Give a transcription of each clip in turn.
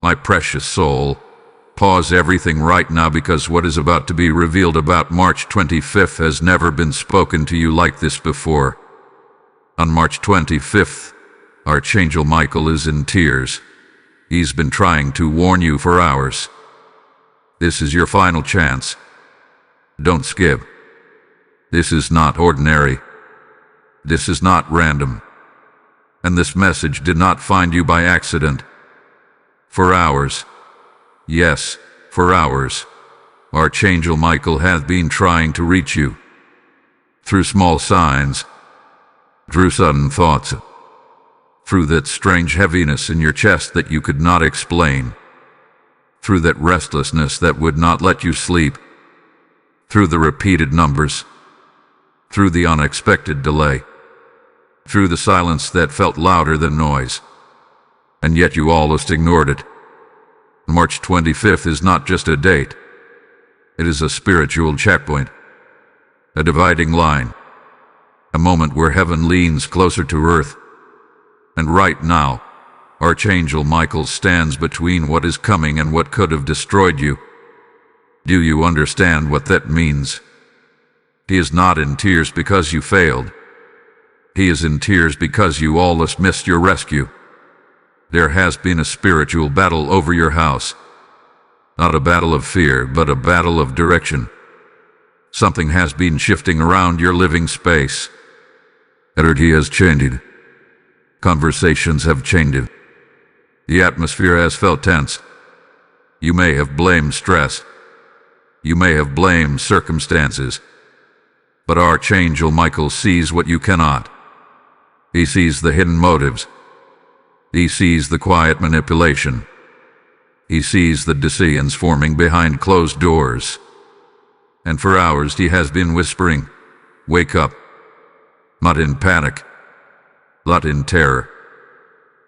My precious soul, pause everything right now, because what is about to be revealed about March 25th has never been spoken to you like this before. On March 25th, Archangel Michael is in tears. He's been trying to warn you for hours. This is your final chance. Don't skip. This is not ordinary. This is not random. And this message did not find you by accident. For hours, yes, for hours, Archangel Michael has been trying to reach you. Through small signs, through sudden thoughts, through that strange heaviness in your chest that you could not explain, through that restlessness that would not let you sleep, through the repeated numbers, through the unexpected delay, through the silence that felt louder than noise. And yet you almost ignored it. March 25th is not just a date. It is a spiritual checkpoint, a dividing line, a moment where heaven leans closer to earth. And right now, Archangel Michael stands between what is coming and what could have destroyed you. Do you understand what that means? He is not in tears because you failed. He is in tears because you almost missed your rescue. There has been a spiritual battle over your house. Not a battle of fear, but a battle of direction. Something has been shifting around your living space. Energy has changed. Conversations have changed. The atmosphere has felt tense. You may have blamed stress. You may have blamed circumstances. But Archangel Michael sees what you cannot. He sees the hidden motives. He sees the quiet manipulation. He sees the decisions forming behind closed doors. And for hours he has been whispering, "Wake up." Not in panic, not in terror,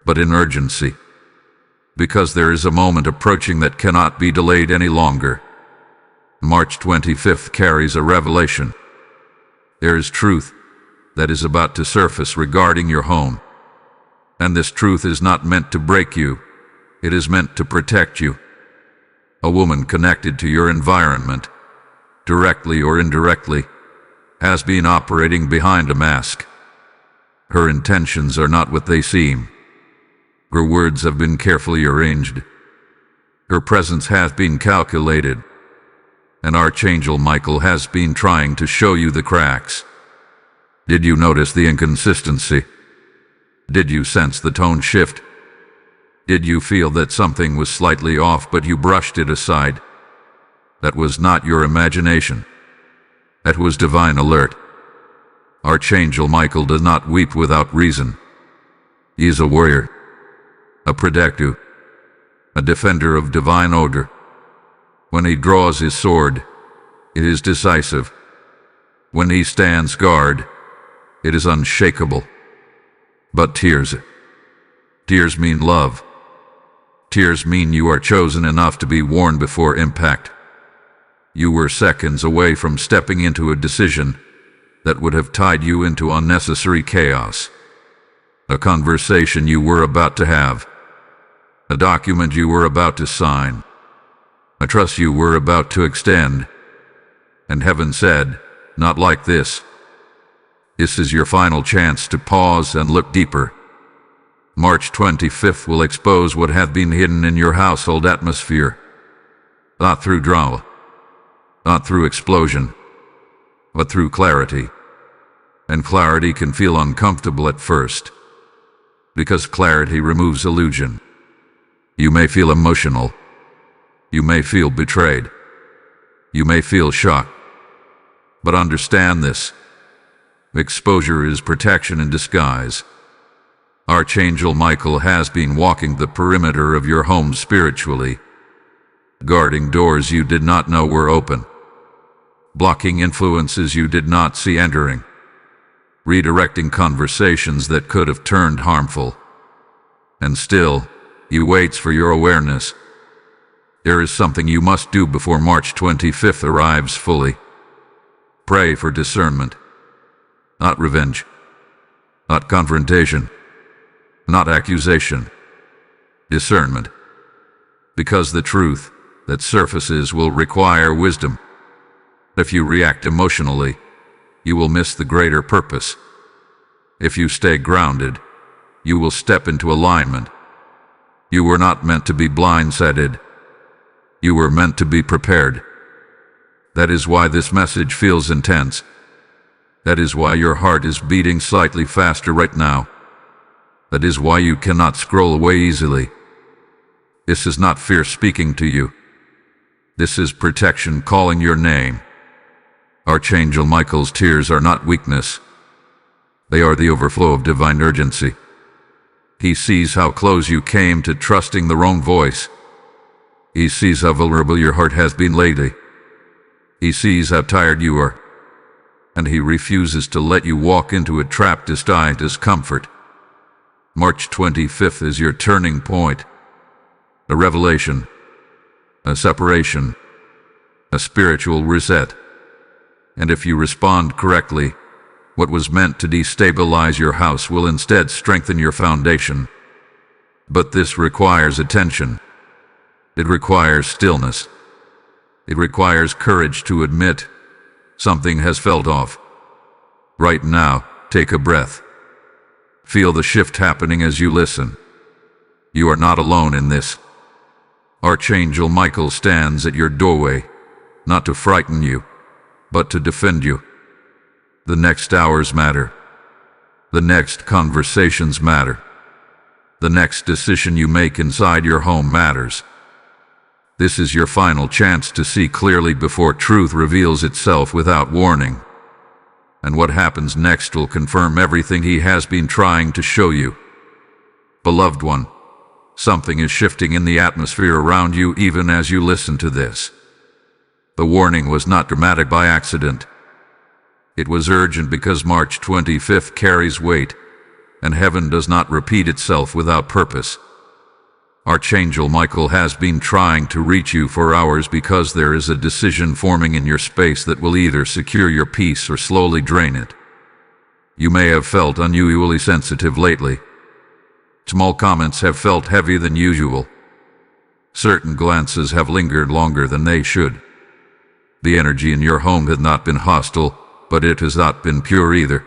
but in urgency. Because there is a moment approaching that cannot be delayed any longer. March 25th carries a revelation. There is truth that is about to surface regarding your home. And this truth is not meant to break you. It is meant to protect you. A woman connected to your environment, directly or indirectly, has been operating behind a mask. Her intentions are not what they seem. Her words have been carefully arranged. Her presence has been calculated. And Archangel Michael has been trying to show you the cracks. Did you notice the inconsistency? Did you sense the tone shift? Did you feel that something was slightly off but you brushed it aside? That was not your imagination. That was divine alert. Archangel Michael does not weep without reason. He is a warrior, a protector, a defender of divine order. When he draws his sword, it is decisive. When he stands guard, it is unshakable. But tears mean love. Tears mean you are chosen enough to be warned before impact. You were seconds away from stepping into a decision that would have tied you into unnecessary chaos. A conversation you were about to have. A document you were about to sign. A trust you were about to extend. And heaven said, "Not like this." This is your final chance to pause and look deeper. March 25th will expose what had been hidden in your household atmosphere. Not through drama, not through explosion, but through clarity. And clarity can feel uncomfortable at first, because clarity removes illusion. You may feel emotional. You may feel betrayed. You may feel shocked. But understand this. Exposure is protection in disguise. Archangel Michael has been walking the perimeter of your home spiritually, guarding doors you did not know were open, blocking influences you did not see entering, redirecting conversations that could have turned harmful. And still, he waits for your awareness. There is something you must do before March 25th arrives fully. Pray for discernment. Not revenge, not confrontation, not accusation. Discernment. because the truth that surfaces will require wisdom. If you react emotionally, you will miss the greater purpose. If you stay grounded, you will step into alignment. You were not meant to be blindsided. You were meant to be prepared. That is why this message feels intense. That is why your heart is beating slightly faster right now. That is why you cannot scroll away easily. This is not fear speaking to you. This is protection calling your name. Archangel Michael's tears are not weakness. They are the overflow of divine urgency. He sees how close you came to trusting the wrong voice. He sees how vulnerable your heart has been lately. He sees how tired you are. And he refuses to let you walk into a trap disguised as comfort. March 25th is your turning point. A revelation, a separation, a spiritual reset. And if you respond correctly, what was meant to destabilize your house will instead strengthen your foundation. But this requires attention. It requires stillness. It requires courage to admit something has felt off. Right now, take a breath. Feel the shift happening as you listen. You are not alone in this. Archangel Michael stands at your doorway, not to frighten you, but to defend you. The next hours matter. The next conversations matter. The next decision you make inside your home matters. This is your final chance to see clearly before truth reveals itself without warning. And what happens next will confirm everything he has been trying to show you. Beloved one, something is shifting in the atmosphere around you even as you listen to this. The warning was not dramatic by accident. It was urgent because March 25th carries weight, and heaven does not repeat itself without purpose. Archangel Michael has been trying to reach you for hours because there is a decision forming in your space that will either secure your peace or slowly drain it. You may have felt unusually sensitive lately. Small comments have felt heavier than usual. Certain glances have lingered longer than they should. The energy in your home has not been hostile, but it has not been pure either.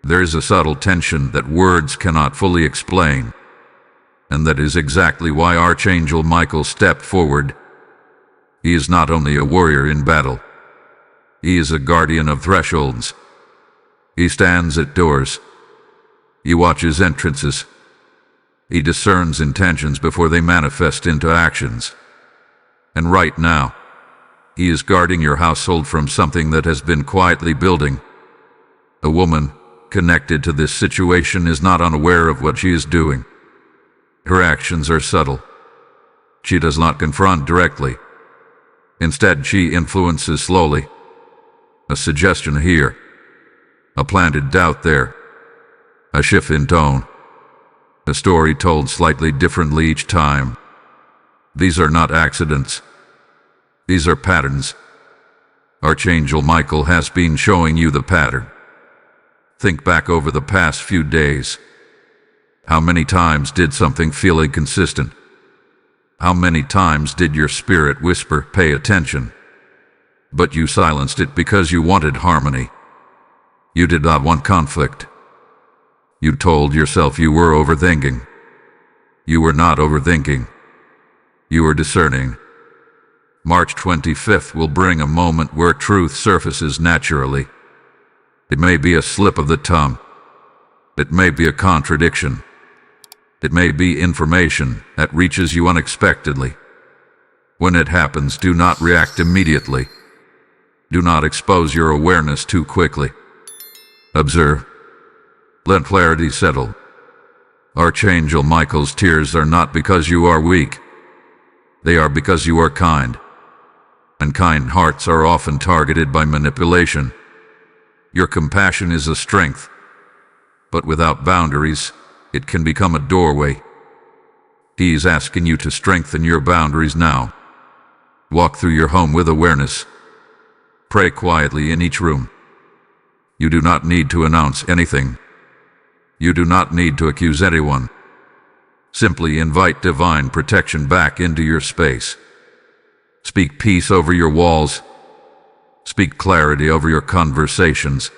There is a subtle tension that words cannot fully explain. And that is exactly why Archangel Michael stepped forward. He is not only a warrior in battle. He is a guardian of thresholds. He stands at doors. He watches entrances. He discerns intentions before they manifest into actions. And right now, he is guarding your household from something that has been quietly building. A woman connected to this situation is not unaware of what she is doing. Her actions are subtle. She does not confront directly. Instead, she influences slowly. A suggestion here, a planted doubt there, a shift in tone, a story told slightly differently each time. These are not accidents. These are patterns. Archangel Michael has been showing you the pattern. Think back over the past few days. How many times did something feel inconsistent? How many times did your spirit whisper, "Pay attention"? But you silenced it because you wanted harmony. You did not want conflict. You told yourself you were overthinking. You were not overthinking. You were discerning. March 25th will bring a moment where truth surfaces naturally. It may be a slip of the tongue. It may be a contradiction. It may be information that reaches you unexpectedly. When it happens, do not react immediately. Do not expose your awareness too quickly. Observe. Let clarity settle. Archangel Michael's tears are not because you are weak. They are because you are kind. And kind hearts are often targeted by manipulation. Your compassion is a strength. But without boundaries, it can become a doorway. He is asking you to strengthen your boundaries now. Walk through your home with awareness. Pray quietly in each room. You do not need to announce anything. You do not need to accuse anyone. Simply invite divine protection back into your space. Speak peace over your walls. Speak clarity over your conversations.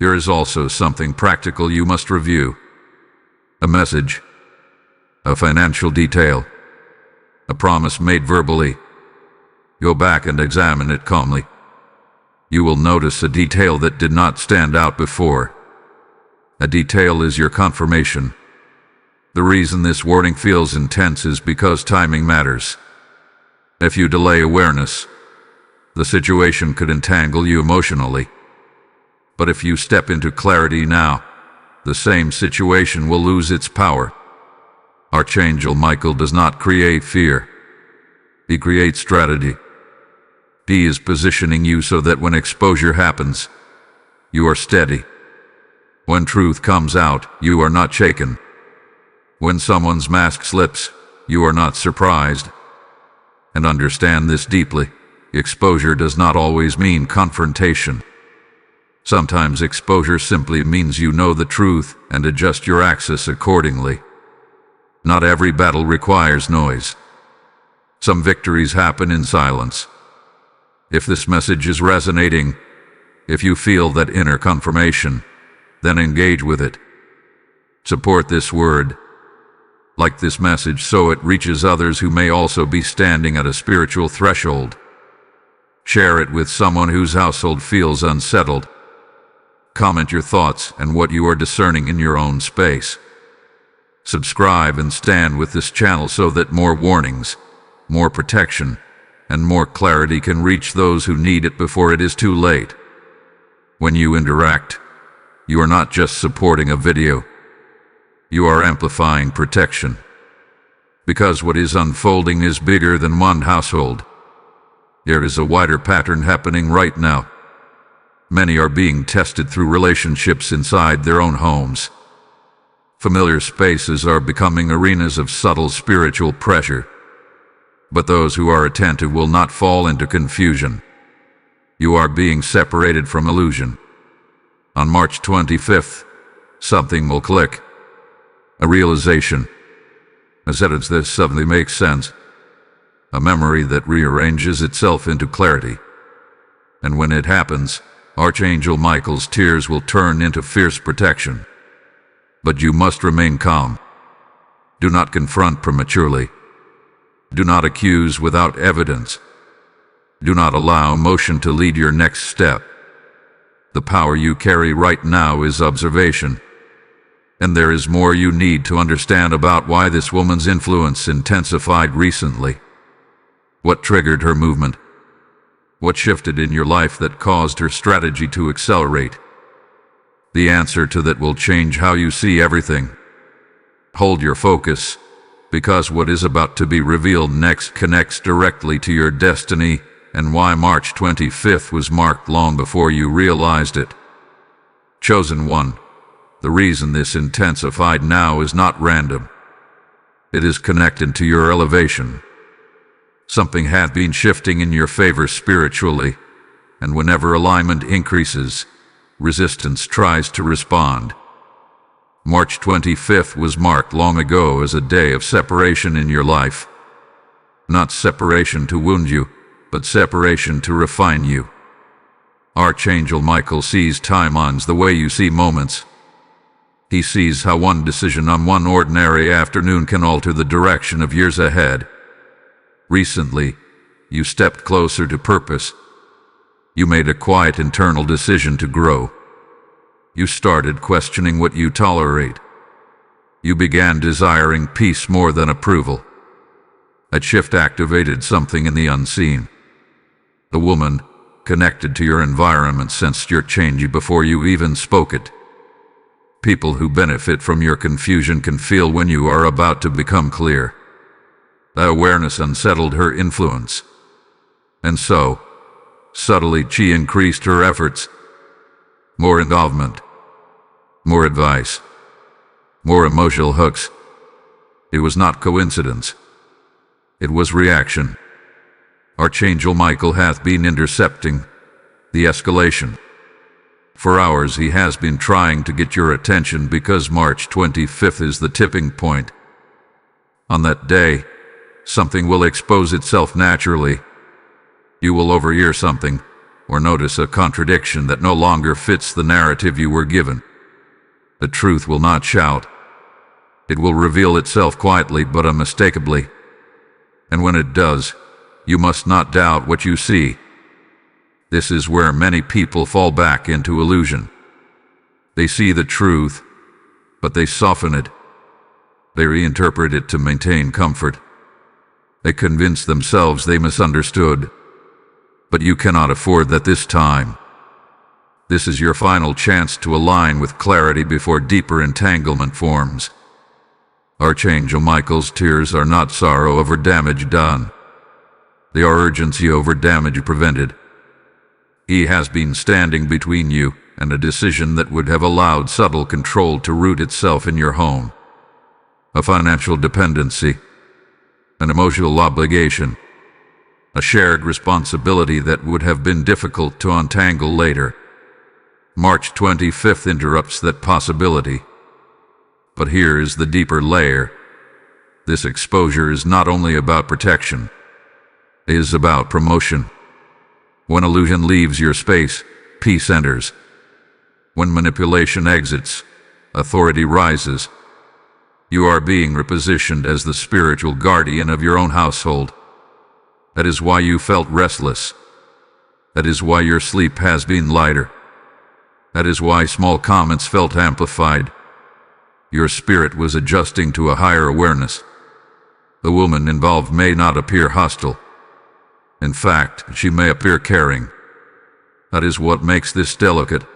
There is also something practical you must review. A message, a financial detail, a promise made verbally. Go back and examine it calmly. You will notice a detail that did not stand out before. A detail is your confirmation. The reason this warning feels intense is because timing matters. If you delay awareness, the situation could entangle you emotionally. But if you step into clarity now, the same situation will lose its power. Archangel Michael does not create fear. He creates strategy. He is positioning you so that when exposure happens, you are steady. When truth comes out, you are not shaken. When someone's mask slips, you are not surprised. And understand this deeply. Exposure does not always mean confrontation. Sometimes exposure simply means you know the truth and adjust your access accordingly. Not every battle requires noise. Some victories happen in silence. If this message is resonating, if you feel that inner confirmation, then engage with it. Support this word. Like this message so it reaches others who may also be standing at a spiritual threshold. Share it with someone whose household feels unsettled. Comment your thoughts and what you are discerning in your own space. Subscribe and stand with this channel so that more warnings, more protection, and more clarity can reach those who need it before it is too late. When you interact, you are not just supporting a video. You are amplifying protection. Because what is unfolding is bigger than one household. There is a wider pattern happening right now. Many are being tested through relationships inside their own homes. Familiar spaces are becoming arenas of subtle spiritual pressure. But those who are attentive will not fall into confusion. You are being separated from illusion. On March 25th, something will click. A realization. As this suddenly makes sense. A memory that rearranges itself into clarity. And when it happens, Archangel Michael's tears will turn into fierce protection. But you must remain calm. Do not confront prematurely. Do not accuse without evidence. Do not allow emotion to lead your next step. The power you carry right now is observation. And there is more you need to understand about why this woman's influence intensified recently. What triggered her movement? What shifted in your life that caused her strategy to accelerate? The answer to that will change how you see everything. Hold your focus, because what is about to be revealed next connects directly to your destiny and why March 25th was marked long before you realized it. Chosen one, the reason this intensified now is not random. It is connected to your elevation. Something had been shifting in your favor spiritually, and whenever alignment increases, resistance tries to respond. March 25th was marked long ago as a day of separation in your life. Not separation to wound you, but separation to refine you. Archangel Michael sees timelines the way you see moments. He sees how one decision on one ordinary afternoon can alter the direction of years ahead. Recently, you stepped closer to purpose. You made a quiet internal decision to grow. You started questioning what you tolerate. You began desiring peace more than approval. That shift activated something in the unseen. The woman, connected to your environment, sensed your change before you even spoke it. People who benefit from your confusion can feel when you are about to become clear. That awareness unsettled her influence. And so, subtly she increased her efforts. More involvement. More advice. More emotional hooks. It was not coincidence. It was reaction. Archangel Michael hath been intercepting the escalation. For hours he has been trying to get your attention because March 25th is the tipping point, On that day, something will expose itself naturally. You will overhear something, or notice a contradiction that no longer fits the narrative you were given. The truth will not shout. It will reveal itself quietly but unmistakably. And when it does, you must not doubt what you see. This is where many people fall back into illusion. They see the truth, but they soften it. They reinterpret it to maintain comfort. They convince themselves they misunderstood. But you cannot afford that this time. This is your final chance to align with clarity before deeper entanglement forms. Archangel Michael's tears are not sorrow over damage done. They are urgency over damage prevented. He has been standing between you and a decision that would have allowed subtle control to root itself in your home. A financial dependency, an emotional obligation, a shared responsibility that would have been difficult to untangle later. March 25th interrupts that possibility. But here is the deeper layer. This exposure is not only about protection, it is about promotion. When illusion leaves your space, peace enters. When manipulation exits, authority rises. You are being repositioned as the spiritual guardian of your own household. That is why you felt restless. That is why your sleep has been lighter. That is why small comments felt amplified. Your spirit was adjusting to a higher awareness. The woman involved may not appear hostile. In fact, she may appear caring. That is what makes this delicate.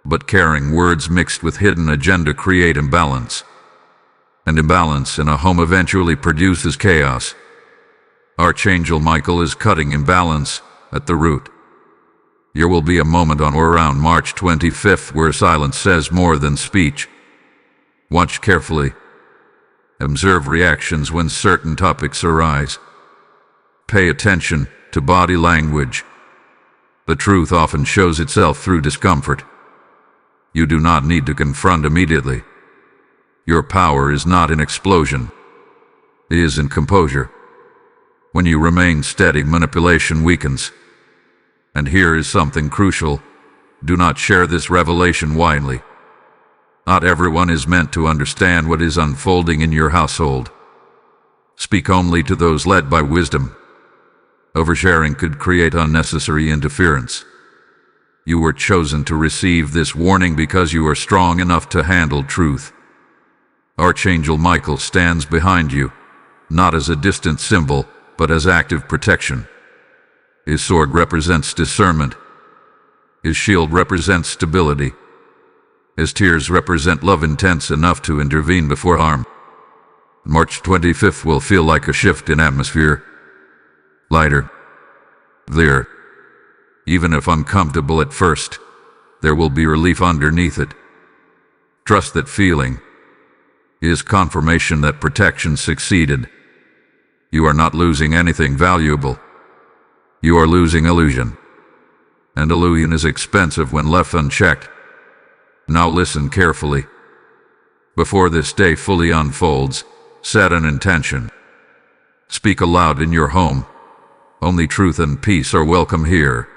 But caring words mixed with hidden agenda create imbalance. And imbalance in a home eventually produces chaos. Archangel Michael is cutting imbalance at the root. There will be a moment on or around March 25th where silence says more than speech. Watch carefully. Observe reactions when certain topics arise. Pay attention to body language. The truth often shows itself through discomfort. You do not need to confront immediately. Your power is not in explosion. It is in composure. When you remain steady, manipulation weakens. And here is something crucial. Do not share this revelation widely. Not everyone is meant to understand what is unfolding in your household. Speak only to those led by wisdom. Oversharing could create unnecessary interference. You were chosen to receive this warning because you are strong enough to handle truth. Archangel Michael stands behind you, not as a distant symbol, but as active protection. His sword represents discernment. His shield represents stability. His tears represent love intense enough to intervene before harm. March 25th will feel like a shift in atmosphere. Lighter. Clear. Even if uncomfortable at first, there will be relief underneath it. Trust that feeling is confirmation that protection succeeded. You are not losing anything valuable. You are losing illusion. And illusion is expensive when left unchecked. Now listen carefully. Before this day fully unfolds, set an intention. Speak aloud in your home. Only truth and peace are welcome here.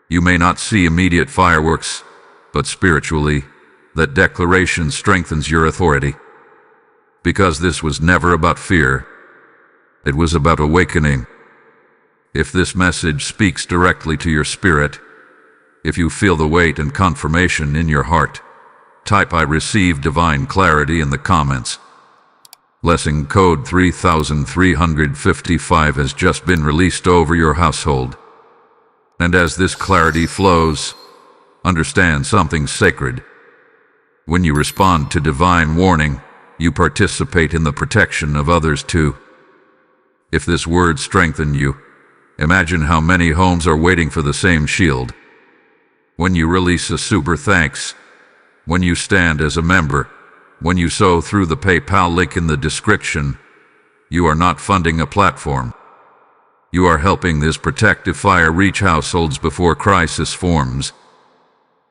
You may not see immediate fireworks, but spiritually, that declaration strengthens your authority. Because this was never about fear. It was about awakening. If this message speaks directly to your spirit, if you feel the weight and confirmation in your heart, type "I receive divine clarity" in the comments. Blessing code 3355 has just been released over your household. And as this clarity flows, understand something sacred. When you respond to divine warning, you participate in the protection of others too. If this word strengthened you, imagine how many homes are waiting for the same shield. When you release a super thanks, when you stand as a member, when you sow through the PayPal link in the description, you are not funding a platform. You are helping this protective fire reach households before crisis forms.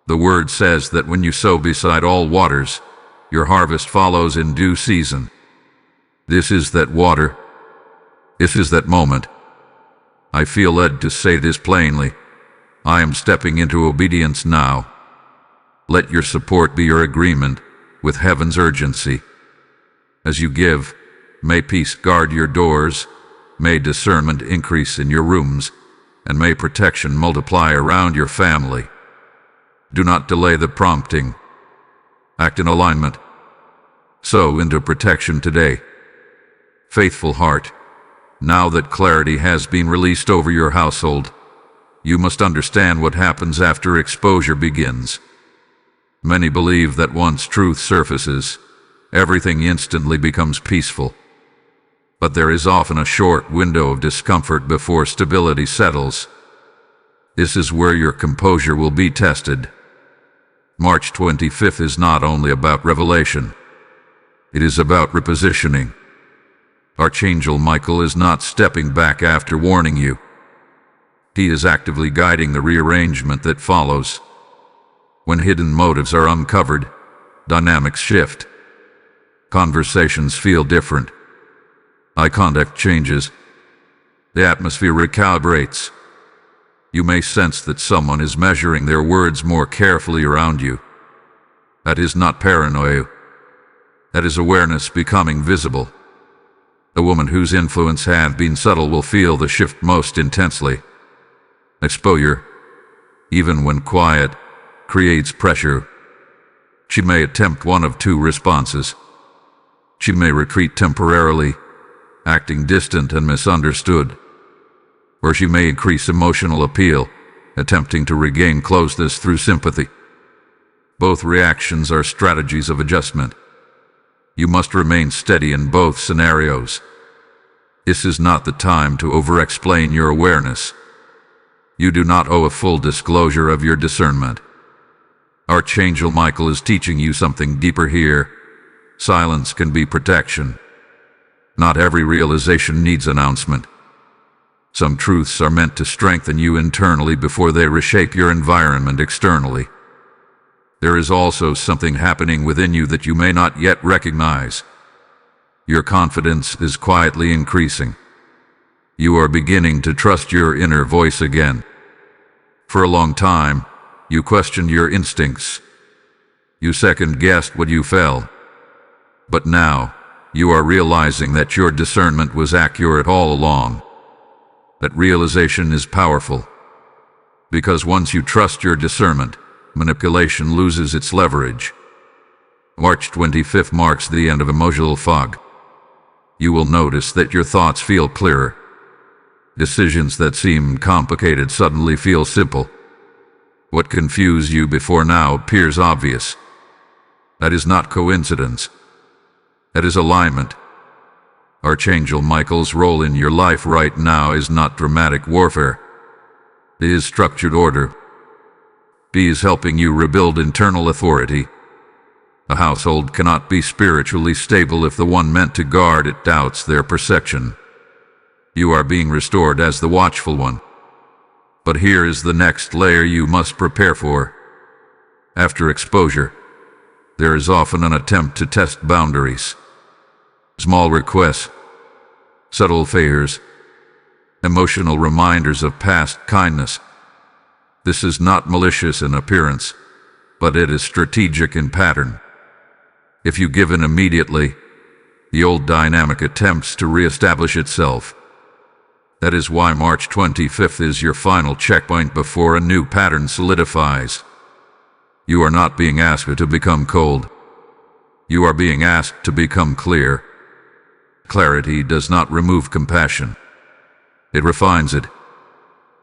The word says that when you sow beside all waters, your harvest follows in due season. This is that water. This is that moment. I feel led to say this plainly. I am stepping into obedience now. Let your support be your agreement with heaven's urgency. As you give, may peace guard your doors, may discernment increase in your rooms, and may protection multiply around your family. Do not delay the prompting. Act in alignment. Sow into protection today. Faithful heart, now that clarity has been released over your household, you must understand what happens after exposure begins. Many believe that once truth surfaces, everything instantly becomes peaceful. But there is often a short window of discomfort before stability settles. This is where your composure will be tested. March 25th is not only about revelation. It is about repositioning. Archangel Michael is not stepping back after warning you. He is actively guiding the rearrangement that follows. When hidden motives are uncovered, dynamics shift. Conversations feel different. Eye contact changes. The atmosphere recalibrates. You may sense that someone is measuring their words more carefully around you. That is not paranoia. That is awareness becoming visible. A woman whose influence had been subtle will feel the shift most intensely. Exposure, even when quiet, creates pressure. She may attempt one of two responses. She may retreat temporarily, acting distant and misunderstood. Or she may increase emotional appeal, attempting to regain closeness through sympathy. Both reactions are strategies of adjustment. You must remain steady in both scenarios. This is not the time to over-explain your awareness. You do not owe a full disclosure of your discernment. Archangel Michael is teaching you something deeper here. Silence can be protection. Not every realization needs announcement. Some truths are meant to strengthen you internally before they reshape your environment externally. There is also something happening within you that you may not yet recognize. Your confidence is quietly increasing. You are beginning to trust your inner voice again. For a long time, you questioned your instincts. You second-guessed what you felt. But now, you are realizing that your discernment was accurate all along. That realization is powerful. Because once you trust your discernment, manipulation loses its leverage. March 25th marks the end of emotional fog. You will notice that your thoughts feel clearer. Decisions that seemed complicated suddenly feel simple. What confused you before now appears obvious. That is not coincidence. That is alignment. Archangel Michael's role in your life right now is not dramatic warfare. It is structured order. He is helping you rebuild internal authority. A household cannot be spiritually stable if the one meant to guard it doubts their perception. You are being restored as the watchful one. But here is the next layer you must prepare for. After exposure, there is often an attempt to test boundaries. Small requests, subtle favors, emotional reminders of past kindness. This is not malicious in appearance, but it is strategic in pattern. If you give in immediately, the old dynamic attempts to reestablish itself. That is why March 25th is your final checkpoint before a new pattern solidifies. You are not being asked to become cold. You are being asked to become clear. Clarity does not remove compassion. It refines it.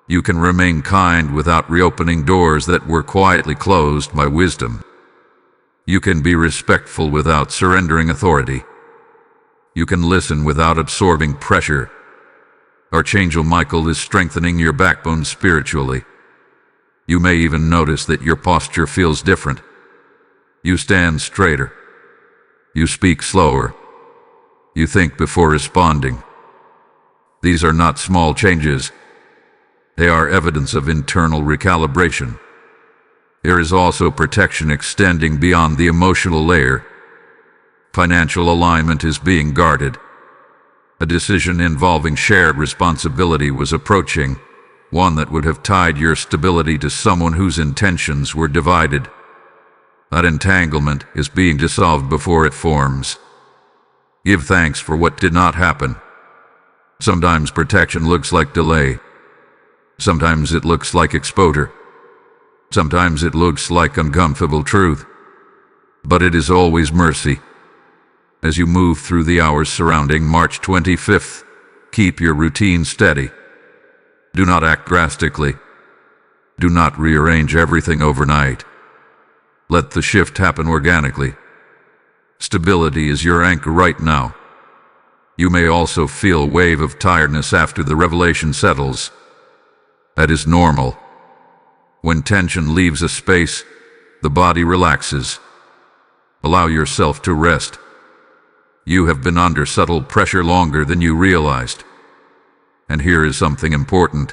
You can remain kind without reopening doors that were quietly closed by wisdom. You can be respectful without surrendering authority. You can listen without absorbing pressure. Archangel Michael is strengthening your backbone spiritually. You may even notice that your posture feels different. You stand straighter. You speak slower. You think before responding. These are not small changes. They are evidence of internal recalibration. There is also protection extending beyond the emotional layer. Financial alignment is being guarded. A decision involving shared responsibility was approaching, one that would have tied your stability to someone whose intentions were divided. That entanglement is being dissolved before it forms. Give thanks for what did not happen. Sometimes protection looks like delay. Sometimes it looks like exposure. Sometimes it looks like uncomfortable truth. But it is always mercy. As you move through the hours surrounding March 25th, keep your routine steady. Do not act drastically. Do not rearrange everything overnight. Let the shift happen organically. Stability is your anchor right now. You may also feel a wave of tiredness after the revelation settles. That is normal. When tension leaves a space, the body relaxes. Allow yourself to rest. You have been under subtle pressure longer than you realized. And here is something important.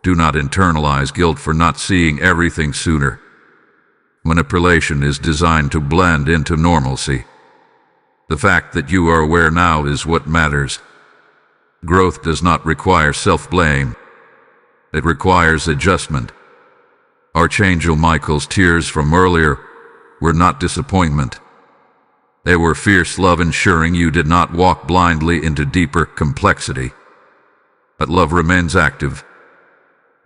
Do not internalize guilt for not seeing everything sooner. Manipulation is designed to blend into normalcy. The fact that you are aware now is what matters. Growth does not require self-blame. It requires adjustment. Archangel Michael's tears from earlier were not disappointment. They were fierce love ensuring you did not walk blindly into deeper complexity. But love remains active.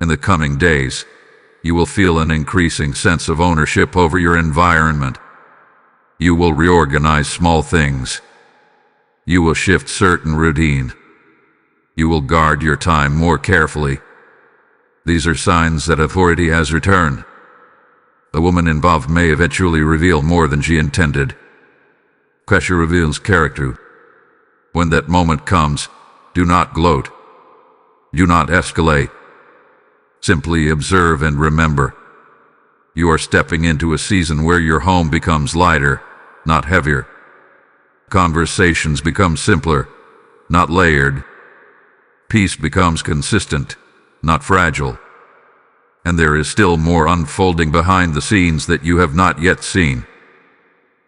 In the coming days, you will feel an increasing sense of ownership over your environment. You will reorganize small things. You will shift certain routine. You will guard your time more carefully. These are signs that authority has returned. The woman involved may eventually reveal more than she intended. Pressure reveals character. When that moment comes, do not gloat. Do not escalate. Simply observe and remember. You are stepping into a season where your home becomes lighter, not heavier. Conversations become simpler, not layered. Peace becomes consistent, not fragile. And there is still more unfolding behind the scenes that you have not yet seen.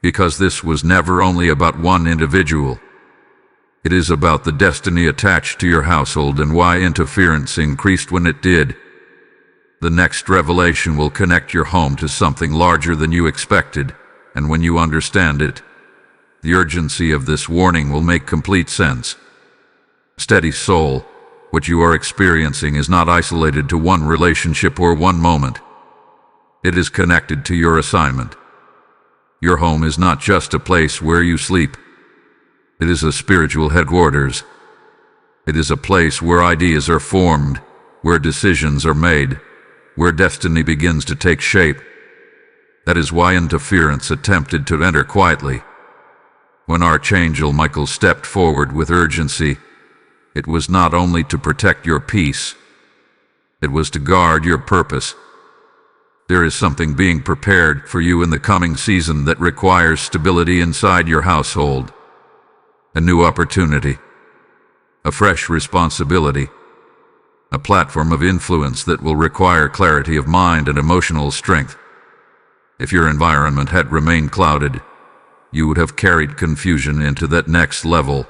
Because this was never only about one individual. It is about the destiny attached to your household and why interference increased when it did. The next revelation will connect your home to something larger than you expected, and when you understand it, the urgency of this warning will make complete sense. Steady soul, what you are experiencing is not isolated to one relationship or one moment. It is connected to your assignment. Your home is not just a place where you sleep. It is a spiritual headquarters. It is a place where ideas are formed, where decisions are made, where destiny begins to take shape. That is why interference attempted to enter quietly. When Archangel Michael stepped forward with urgency, it was not only to protect your peace, it was to guard your purpose. There is something being prepared for you in the coming season that requires stability inside your household. A new opportunity, a fresh responsibility, a platform of influence that will require clarity of mind and emotional strength. If your environment had remained clouded, you would have carried confusion into that next level,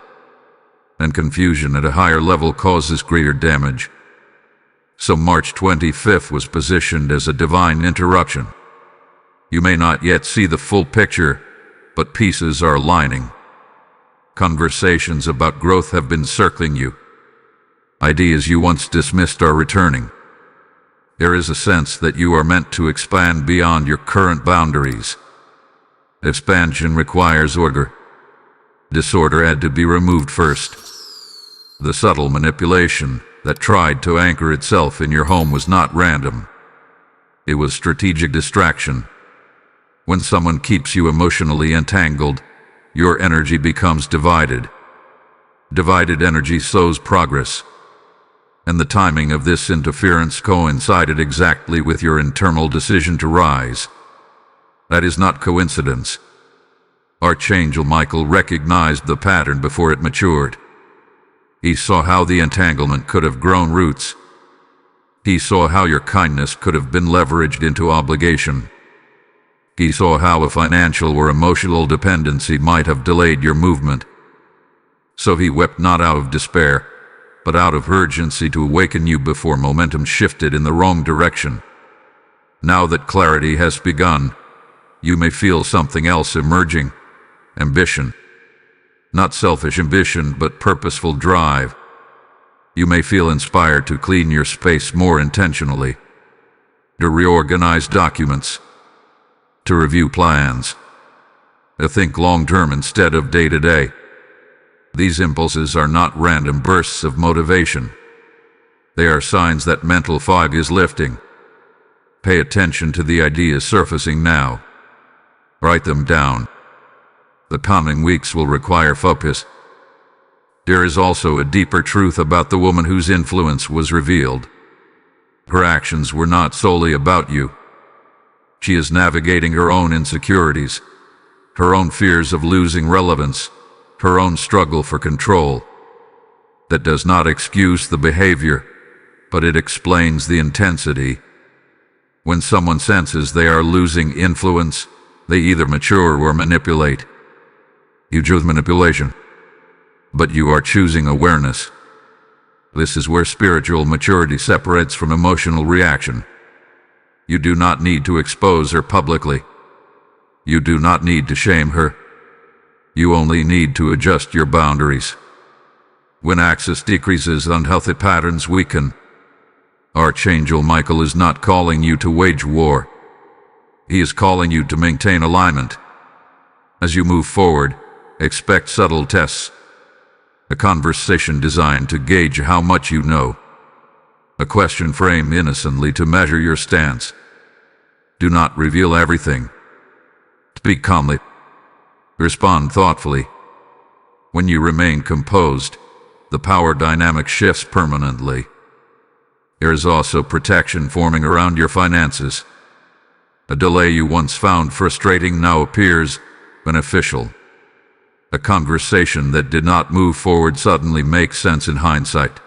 and confusion at a higher level causes greater damage. So March 25th was positioned as a divine interruption. You may not yet see the full picture, but pieces are aligning. Conversations about growth have been circling you. Ideas you once dismissed are returning. There is a sense that you are meant to expand beyond your current boundaries. Expansion requires order. Disorder had to be removed first. The subtle manipulation that tried to anchor itself in your home was not random. It was strategic distraction. When someone keeps you emotionally entangled, your energy becomes divided. Divided energy slows progress. And the timing of this interference coincided exactly with your internal decision to rise. That is not coincidence. Archangel Michael recognized the pattern before it matured. He saw how the entanglement could have grown roots. He saw how your kindness could have been leveraged into obligation. He saw how a financial or emotional dependency might have delayed your movement. So he wept not out of despair, but out of urgency to awaken you before momentum shifted in the wrong direction. Now that clarity has begun, you may feel something else emerging. Ambition. Not selfish ambition, but purposeful drive. You may feel inspired to clean your space more intentionally, to reorganize documents, to review plans, to think long-term instead of day-to-day. These impulses are not random bursts of motivation. They are signs that mental fog is lifting. Pay attention to the ideas surfacing now. Write them down. The coming weeks will require focus. There is also a deeper truth about the woman whose influence was revealed. Her actions were not solely about you. She is navigating her own insecurities, her own fears of losing relevance, her own struggle for control. That does not excuse the behavior, but it explains the intensity. When someone senses they are losing influence, they either mature or manipulate. You choose manipulation, but you are choosing awareness. This is where spiritual maturity separates from emotional reaction. You do not need to expose her publicly. You do not need to shame her. You only need to adjust your boundaries. When access decreases, unhealthy patterns weaken. Archangel Michael is not calling you to wage war. He is calling you to maintain alignment. As you move forward, expect subtle tests. A conversation designed to gauge how much you know. A question framed innocently to measure your stance. Do not reveal everything. Speak calmly. Respond thoughtfully. When you remain composed, the power dynamic shifts permanently. There is also protection forming around your finances. A delay you once found frustrating now appears beneficial. A conversation that did not move forward suddenly makes sense in hindsight.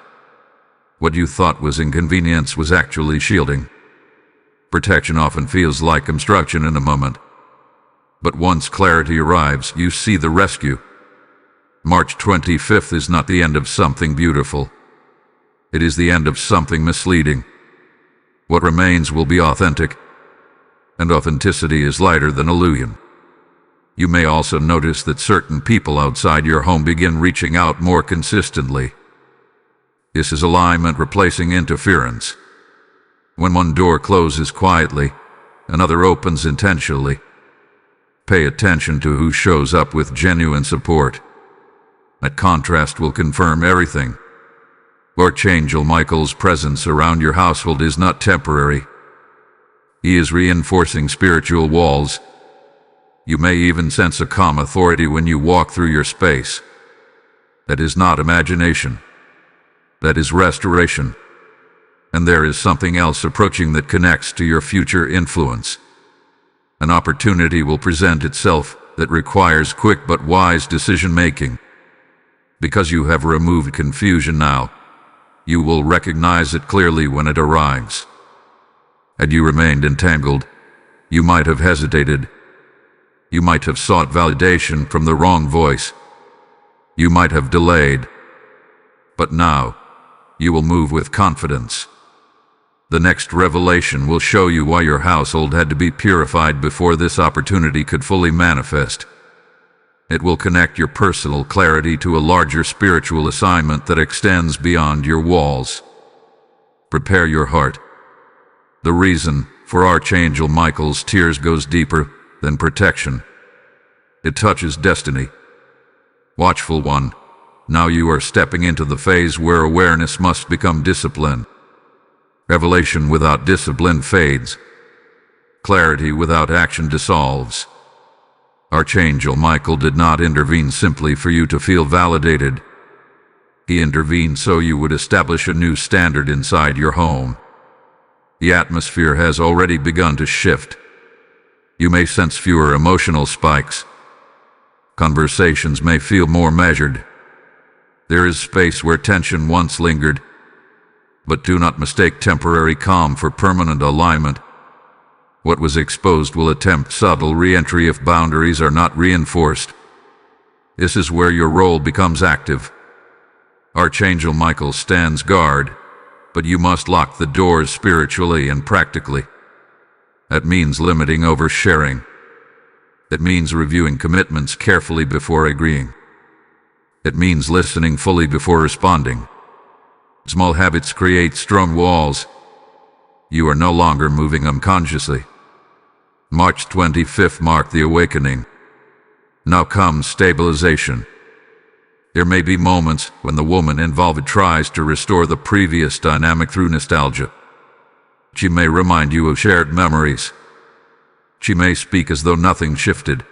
What you thought was inconvenience was actually shielding. Protection often feels like obstruction in a moment. But once clarity arrives, you see the rescue. March 25th is not the end of something beautiful. It is the end of something misleading. What remains will be authentic, and authenticity is lighter than illusion. You may also notice that certain people outside your home begin reaching out more consistently. This is alignment replacing interference. When one door closes quietly, another opens intentionally. Pay attention to who shows up with genuine support. That contrast will confirm everything. Archangel Michael's presence around your household is not temporary. He is reinforcing spiritual walls. You may even sense a calm authority when you walk through your space. That is not imagination. That is restoration. And there is something else approaching that connects to your future influence. An opportunity will present itself that requires quick but wise decision-making. Because you have removed confusion now, you will recognize it clearly when it arrives. Had you remained entangled, you might have hesitated. You might have sought validation from the wrong voice. You might have delayed. But now, you will move with confidence. The next revelation will show you why your household had to be purified before this opportunity could fully manifest. It will connect your personal clarity to a larger spiritual assignment that extends beyond your walls. Prepare your heart. The reason for Archangel Michael's tears goes deeper than protection. It touches destiny. Watchful one, now you are stepping into the phase where awareness must become discipline. Revelation without discipline fades. Clarity without action dissolves. Archangel Michael did not intervene simply for you to feel validated. He intervened so you would establish a new standard inside your home. The atmosphere has already begun to shift. You may sense fewer emotional spikes. Conversations may feel more measured. There is space where tension once lingered. But do not mistake temporary calm for permanent alignment. What was exposed will attempt subtle re-entry if boundaries are not reinforced. This is where your role becomes active. Archangel Michael stands guard, but you must lock the doors spiritually and practically. That means limiting oversharing. It means reviewing commitments carefully before agreeing. It means listening fully before responding. Small habits create strong walls. You are no longer moving unconsciously. March 25th marked the awakening. Now comes stabilization. There may be moments when the woman involved tries to restore the previous dynamic through nostalgia. She may remind you of shared memories. She may speak as though nothing shifted.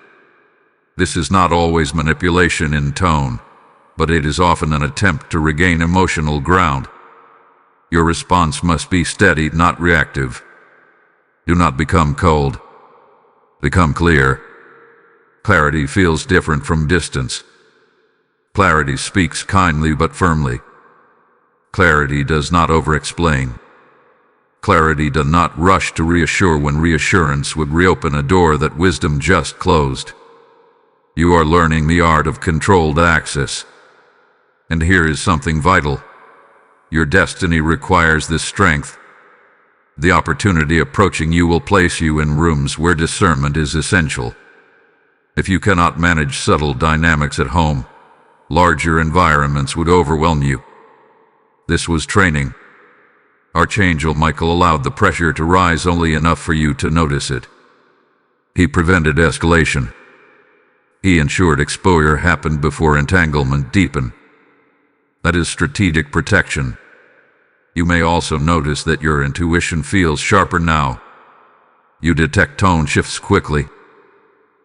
This is not always manipulation in tone, but it is often an attempt to regain emotional ground. Your response must be steady, not reactive. Do not become cold. Become clear. Clarity feels different from distance. Clarity speaks kindly but firmly. Clarity does not over-explain. Clarity does not rush to reassure when reassurance would reopen a door that wisdom just closed. You are learning the art of controlled access. And here is something vital. Your destiny requires this strength. The opportunity approaching you will place you in rooms where discernment is essential. If you cannot manage subtle dynamics at home, larger environments would overwhelm you. This was training. Archangel Michael allowed the pressure to rise only enough for you to notice it. He prevented escalation. He ensured exposure happened before entanglement deepened. That is strategic protection. You may also notice that your intuition feels sharper now. You detect tone shifts quickly.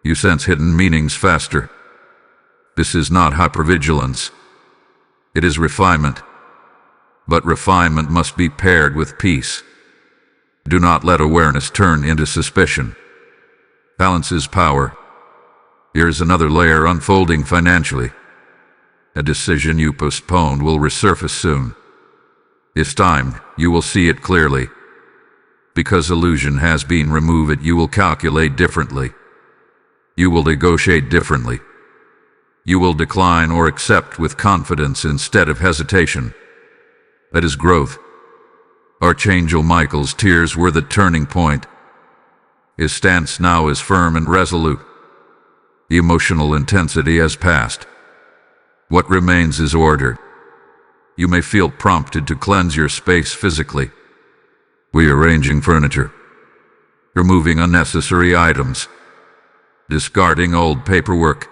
You sense hidden meanings faster. This is not hypervigilance. It is refinement. But refinement must be paired with peace. Do not let awareness turn into suspicion. Balance is power. Here is another layer unfolding financially. A decision you postponed will resurface soon. This time, you will see it clearly. Because illusion has been removed, you will calculate differently. You will negotiate differently. You will decline or accept with confidence instead of hesitation. That is growth. Archangel Michael's tears were the turning point. His stance now is firm and resolute. The emotional intensity has passed. What remains is order. You may feel prompted to cleanse your space physically. Rearranging furniture. Removing unnecessary items. Discarding old paperwork.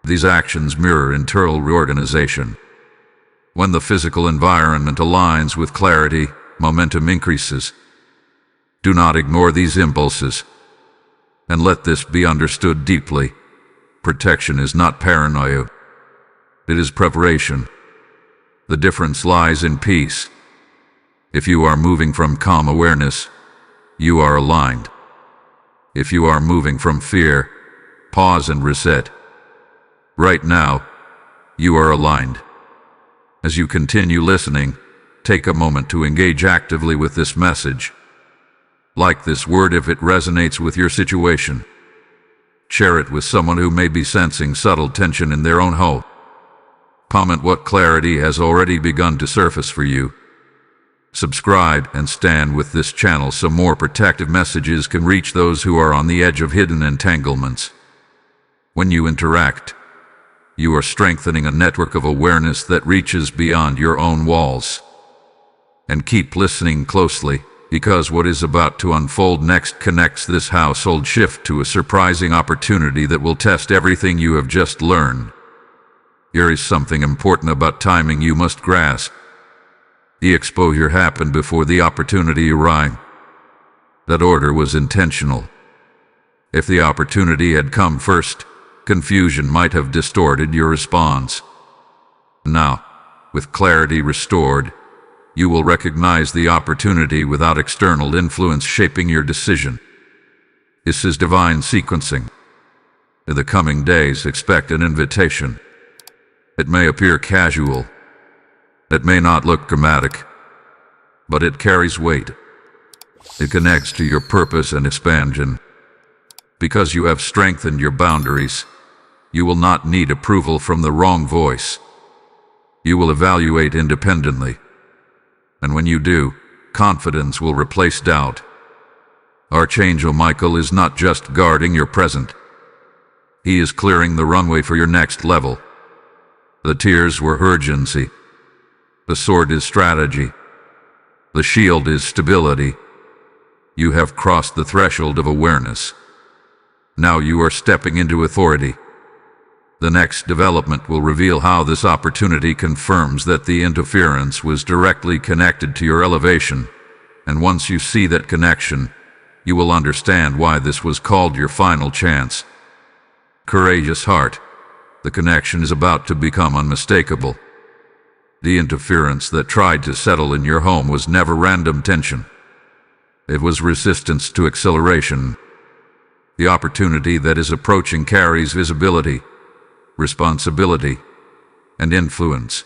These actions mirror internal reorganization. When the physical environment aligns with clarity, momentum increases. Do not ignore these impulses. And let this be understood deeply. Protection is not paranoia. It is preparation. The difference lies in peace. If you are moving from calm awareness, you are aligned. If you are moving from fear, pause and reset. Right now, you are aligned. As you continue listening, take a moment to engage actively with this message. Like this word if it resonates with your situation. Share it with someone who may be sensing subtle tension in their own home. Comment what clarity has already begun to surface for you. Subscribe and stand with this channel so more protective messages can reach those who are on the edge of hidden entanglements. When you interact, you are strengthening a network of awareness that reaches beyond your own walls. And keep listening closely, because what is about to unfold next connects this household shift to a surprising opportunity that will test everything you have just learned. Here is something important about timing you must grasp. The exposure happened before the opportunity arrived. That order was intentional. If the opportunity had come first, confusion might have distorted your response. Now, with clarity restored, you will recognize the opportunity without external influence shaping your decision. This is divine sequencing. In the coming days, expect an invitation. It may appear casual. It may not look dramatic. But it carries weight. It connects to your purpose and expansion. Because you have strengthened your boundaries, You will not need approval from the wrong voice. You will evaluate independently. And when you do, confidence will replace doubt. Archangel Michael is not just guarding your present. He is clearing the runway for your next level. The tears were urgency. The sword is strategy. The shield is stability. You have crossed the threshold of awareness. Now you are stepping into authority. The next development will reveal how this opportunity confirms that the interference was directly connected to your elevation, and once you see that connection, you will understand why this was called your final chance. Courageous heart, the connection is about to become unmistakable. The interference that tried to settle in your home was never random tension. It was resistance to acceleration. The opportunity that is approaching carries visibility, responsibility, and influence.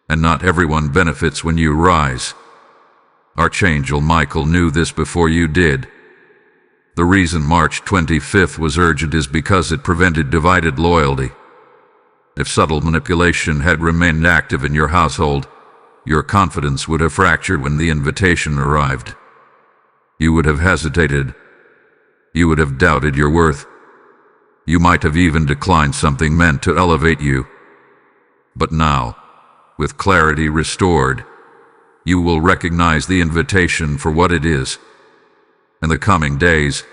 And not everyone benefits when you rise. Archangel Michael knew this before you did. The reason March 25th was urgent is because it prevented divided loyalty. If subtle manipulation had remained active in your household, your confidence would have fractured when the invitation arrived. You would have hesitated. You would have doubted your worth. You might have even declined something meant to elevate you. But now, with clarity restored, you will recognize the invitation for what it is. In the coming days,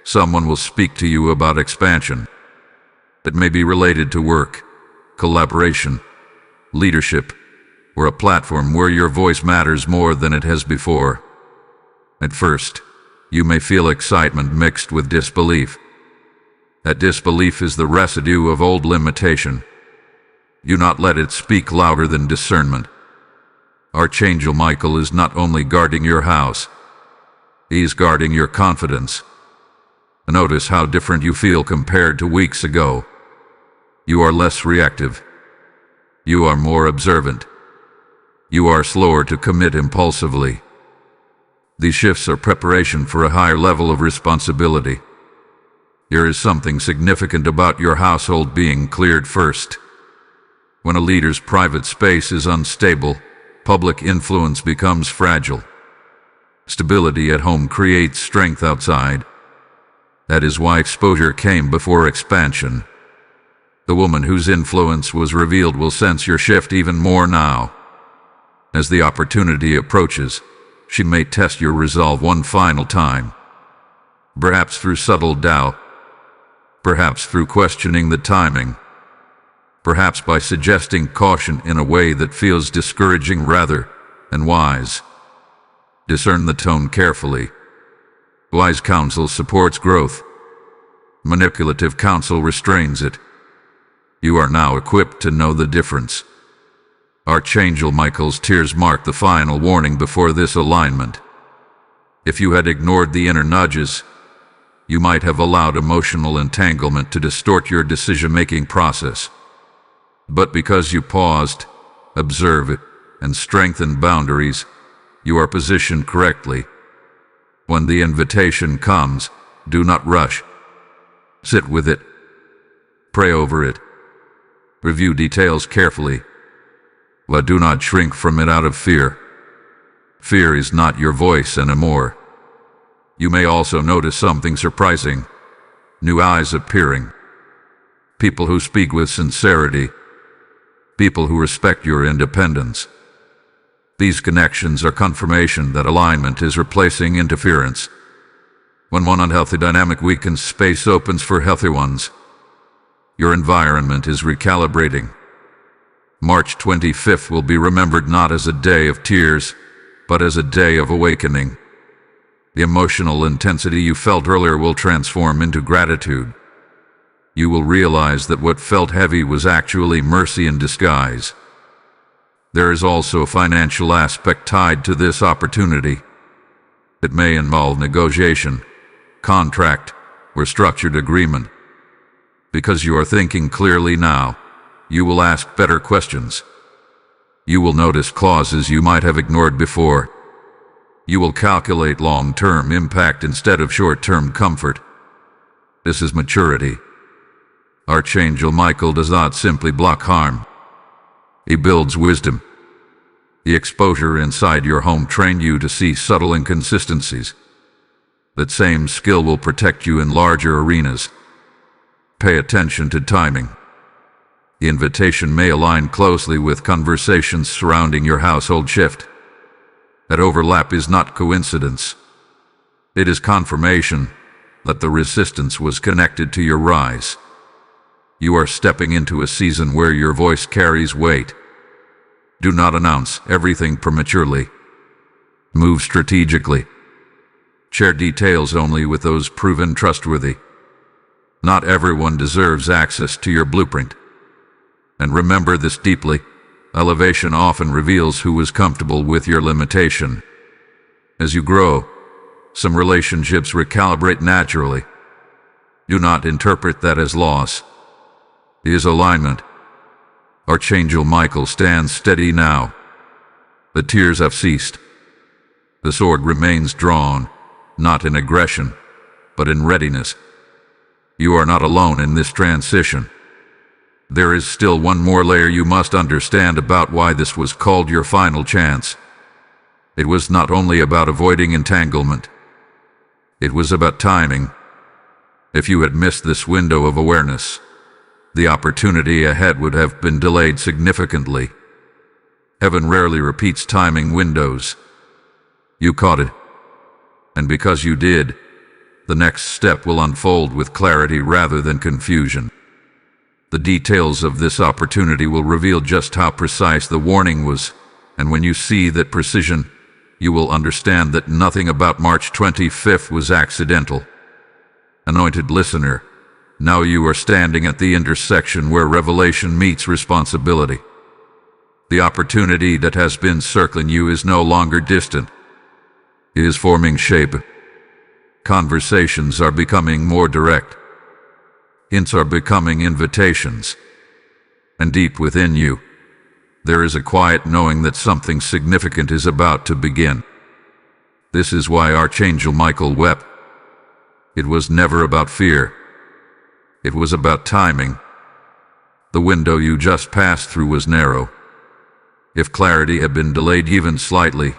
someone will speak to you about expansion. It may be related to work, collaboration, leadership, or a platform where your voice matters more than it has before. At first, you may feel excitement mixed with disbelief. That disbelief is the residue of old limitation. Do not let it speak louder than discernment. Archangel Michael is not only guarding your house, he's guarding your confidence. Notice how different you feel compared to weeks ago. You are less reactive. You are more observant. You are slower to commit impulsively. These shifts are preparation for a higher level of responsibility. There is something significant about your household being cleared first. When a leader's private space is unstable, public influence becomes fragile. Stability at home creates strength outside. That is why exposure came before expansion. The woman whose influence was revealed will sense your shift even more now. As the opportunity approaches, she may test your resolve one final time. Perhaps through subtle doubt. Perhaps through questioning the timing. Perhaps by suggesting caution in a way that feels discouraging rather than wise. Discern the tone carefully. Wise counsel supports growth. Manipulative counsel restrains it. You are now equipped to know the difference. Archangel Michael's tears mark the final warning before this alignment. If you had ignored the inner nudges, you might have allowed emotional entanglement to distort your decision-making process. But because you paused, observed, and strengthened boundaries, you are positioned correctly. When the invitation comes, do not rush. Sit with it. Pray over it. Review details carefully. But do not shrink from it out of fear. Fear is not your voice anymore. You may also notice something surprising. New eyes appearing. People who speak with sincerity. People who respect your independence. These connections are confirmation that alignment is replacing interference. When one unhealthy dynamic weakens, space opens for healthy ones. Your environment is recalibrating. March 25th will be remembered not as a day of tears, but as a day of awakening. The emotional intensity you felt earlier will transform into gratitude. You will realize that what felt heavy was actually mercy in disguise. There is also a financial aspect tied to this opportunity. It may involve negotiation, contract, or structured agreement. Because you are thinking clearly now, you will ask better questions. You will notice clauses you might have ignored before. You will calculate long-term impact instead of short-term comfort. This is maturity. Archangel Michael does not simply block harm. He builds wisdom. The exposure inside your home trained you to see subtle inconsistencies. That same skill will protect you in larger arenas. Pay attention to timing. The invitation may align closely with conversations surrounding your household shift. That overlap is not coincidence. It is confirmation that the resistance was connected to your rise. You are stepping into a season where your voice carries weight. Do not announce everything prematurely. Move strategically. Share details only with those proven trustworthy. Not everyone deserves access to your blueprint. And remember this deeply. Elevation often reveals who is comfortable with your limitation. As you grow, some relationships recalibrate naturally. Do not interpret that as loss. It is alignment. Archangel Michael stands steady now. The tears have ceased. The sword remains drawn, not in aggression, but in readiness. You are not alone in this transition. There is still one more layer you must understand about why this was called your final chance. It was not only about avoiding entanglement. It was about timing. If you had missed this window of awareness, the opportunity ahead would have been delayed significantly. Heaven rarely repeats timing windows. You caught it. And because you did, the next step will unfold with clarity rather than confusion. The details of this opportunity will reveal just how precise the warning was, and when you see that precision, you will understand that nothing about March 25th was accidental. Anointed listener, now you are standing at the intersection where revelation meets responsibility. The opportunity that has been circling you is no longer distant. It is forming shape. Conversations are becoming more direct. Hints are becoming invitations. And deep within you, there is a quiet knowing that something significant is about to begin. This is why Archangel Michael wept. It was never about fear. It was about timing. The window you just passed through was narrow. If clarity had been delayed even slightly,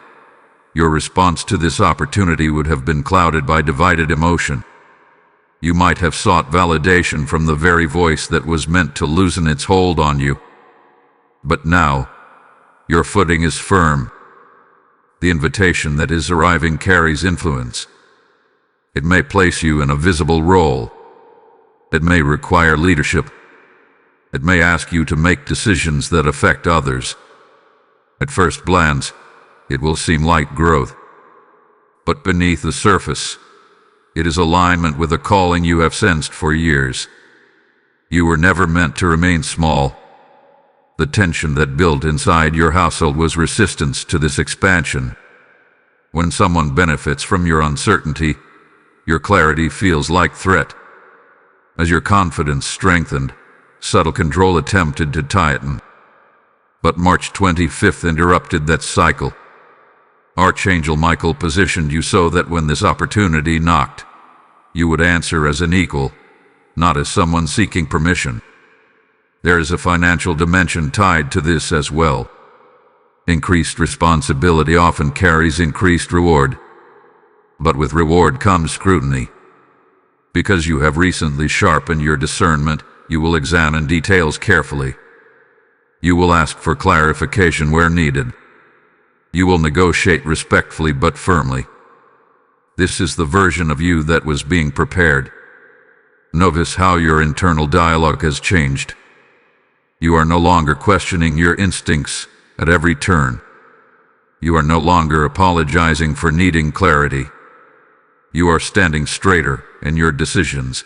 your response to this opportunity would have been clouded by divided emotion. You might have sought validation from the very voice that was meant to loosen its hold on you. But now, your footing is firm. The invitation that is arriving carries influence. It may place you in a visible role. It may require leadership. It may ask you to make decisions that affect others. At first glance, it will seem like growth. But beneath the surface, it is alignment with a calling you have sensed for years. You were never meant to remain small. The tension that built inside your household was resistance to this expansion. When someone benefits from your uncertainty, your clarity feels like threat. As your confidence strengthened, subtle control attempted to tighten. But March 25th interrupted that cycle. Archangel Michael positioned you so that when this opportunity knocked, you would answer as an equal, not as someone seeking permission. There is a financial dimension tied to this as well. Increased responsibility often carries increased reward. But with reward comes scrutiny. Because you have recently sharpened your discernment, you will examine details carefully. You will ask for clarification where needed. You will negotiate respectfully but firmly. This is the version of you that was being prepared. Notice how your internal dialogue has changed. You are no longer questioning your instincts at every turn. You are no longer apologizing for needing clarity. You are standing straighter in your decisions.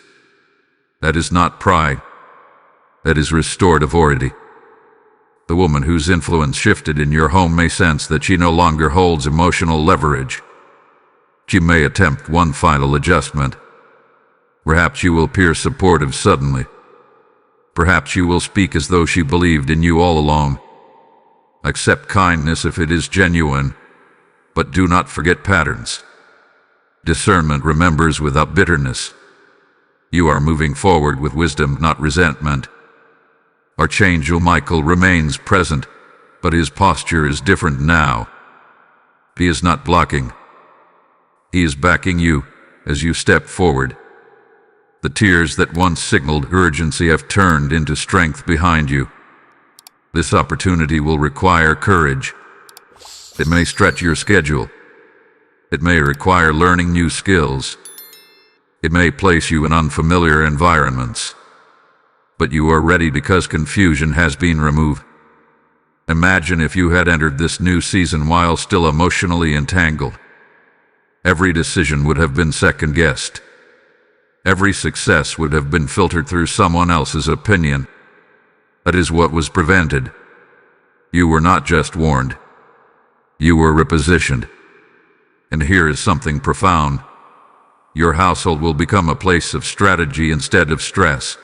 That is not pride. That is restored authority. The woman whose influence shifted in your home may sense that she no longer holds emotional leverage. She may attempt one final adjustment. Perhaps you will appear supportive suddenly. Perhaps you will speak as though she believed in you all along. Accept kindness if it is genuine, but do not forget patterns. Discernment remembers without bitterness. You are moving forward with wisdom, not resentment. Archangel Michael remains present, but his posture is different now. He is not blocking. He is backing you as you step forward. The tears that once signaled urgency have turned into strength behind you. This opportunity will require courage. It may stretch your schedule. It may require learning new skills. It may place you in unfamiliar environments. But you are ready because confusion has been removed. Imagine if you had entered this new season while still emotionally entangled. Every decision would have been second-guessed. Every success would have been filtered through someone else's opinion. That is what was prevented. You were not just warned. You were repositioned. And here is something profound. Your household will become a place of strategy instead of stress.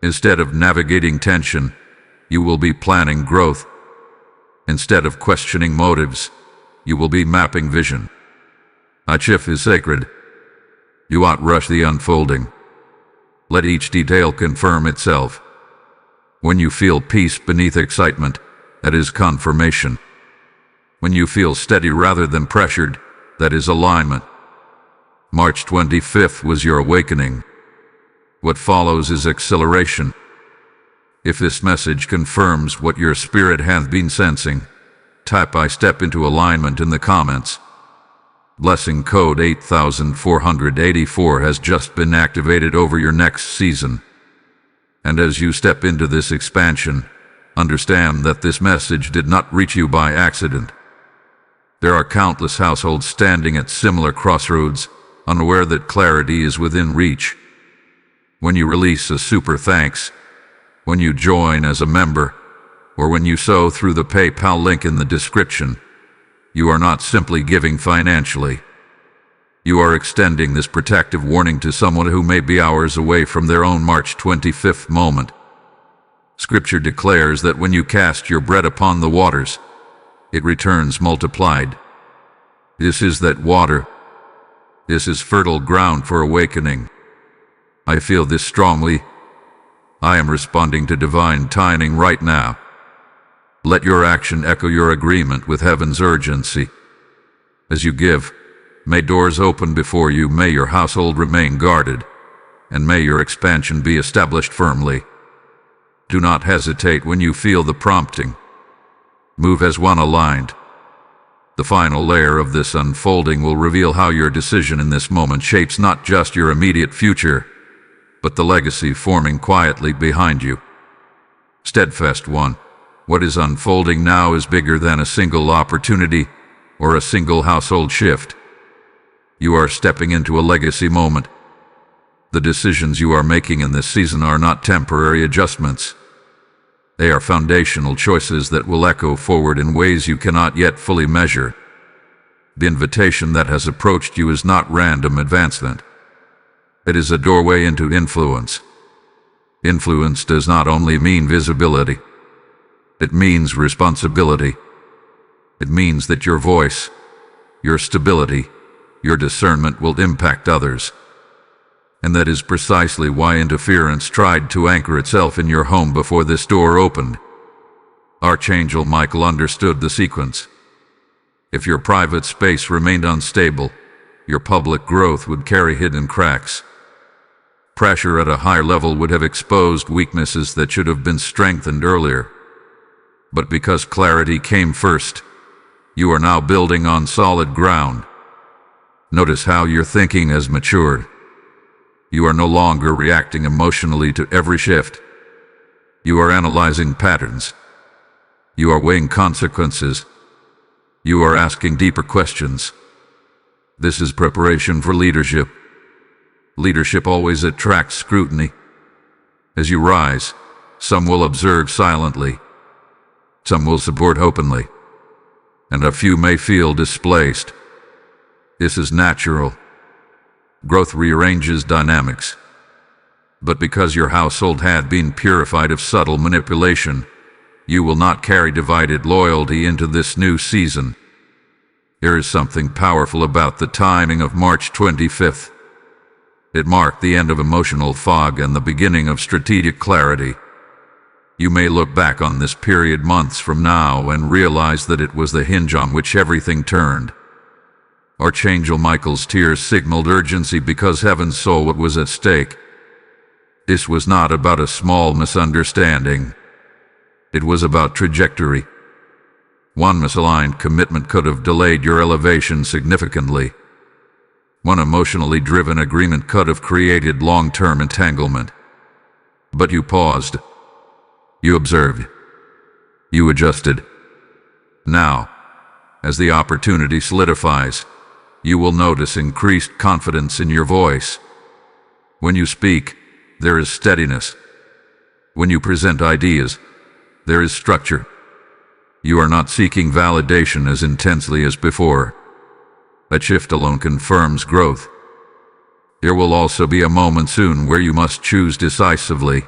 Instead of navigating tension, you will be planning growth. Instead of questioning motives, you will be mapping vision. Achif is sacred. You outrush the unfolding. Let each detail confirm itself. When you feel peace beneath excitement, that is confirmation. When you feel steady rather than pressured, that is alignment. March 25th was your awakening. What follows is acceleration. If this message confirms what your spirit has been sensing, type "I step into alignment" in the comments. Blessing code 8484 has just been activated over your next season. And as you step into this expansion, understand that this message did not reach you by accident. There are countless households standing at similar crossroads, unaware that clarity is within reach. When you release a super thanks, when you join as a member, or when you sow through the PayPal link in the description, you are not simply giving financially. You are extending this protective warning to someone who may be hours away from their own March 25th moment. Scripture declares that when you cast your bread upon the waters, it returns multiplied. This is that water. This is fertile ground for awakening. I feel this strongly. I am responding to divine timing right now. Let your action echo your agreement with heaven's urgency. As you give, may doors open before you, may your household remain guarded, and may your expansion be established firmly. Do not hesitate when you feel the prompting. Move as one aligned. The final layer of this unfolding will reveal how your decision in this moment shapes not just your immediate future, but the legacy forming quietly behind you. Steadfast one, what is unfolding now is bigger than a single opportunity or a single household shift. You are stepping into a legacy moment. The decisions you are making in this season are not temporary adjustments. They are foundational choices that will echo forward in ways you cannot yet fully measure. The invitation that has approached you is not random advancement. It is a doorway into influence. Influence does not only mean visibility. It means responsibility. It means that your voice, your stability, your discernment will impact others. And that is precisely why interference tried to anchor itself in your home before this door opened. Archangel Michael understood the sequence. If your private space remained unstable, your public growth would carry hidden cracks. Pressure at a high level would have exposed weaknesses that should have been strengthened earlier. But because clarity came first, you are now building on solid ground. Notice how your thinking has matured. You are no longer reacting emotionally to every shift. You are analyzing patterns. You are weighing consequences. You are asking deeper questions. This is preparation for leadership. Leadership always attracts scrutiny. As you rise, some will observe silently. Some will support openly. And a few may feel displaced. This is natural. Growth rearranges dynamics. But because your household had been purified of subtle manipulation, you will not carry divided loyalty into this new season. There is something powerful about the timing of March 25th. It marked the end of emotional fog and the beginning of strategic clarity. You may look back on this period months from now and realize that it was the hinge on which everything turned. Archangel Michael's tears signaled urgency because heaven saw what was at stake. This was not about a small misunderstanding. It was about trajectory. One misaligned commitment could have delayed your elevation significantly. One emotionally driven agreement could have created long-term entanglement. But you paused. You observed. You adjusted. Now, as the opportunity solidifies, you will notice increased confidence in your voice. When you speak, there is steadiness. When you present ideas, there is structure. You are not seeking validation as intensely as before. That shift alone confirms growth. There will also be a moment soon where you must choose decisively.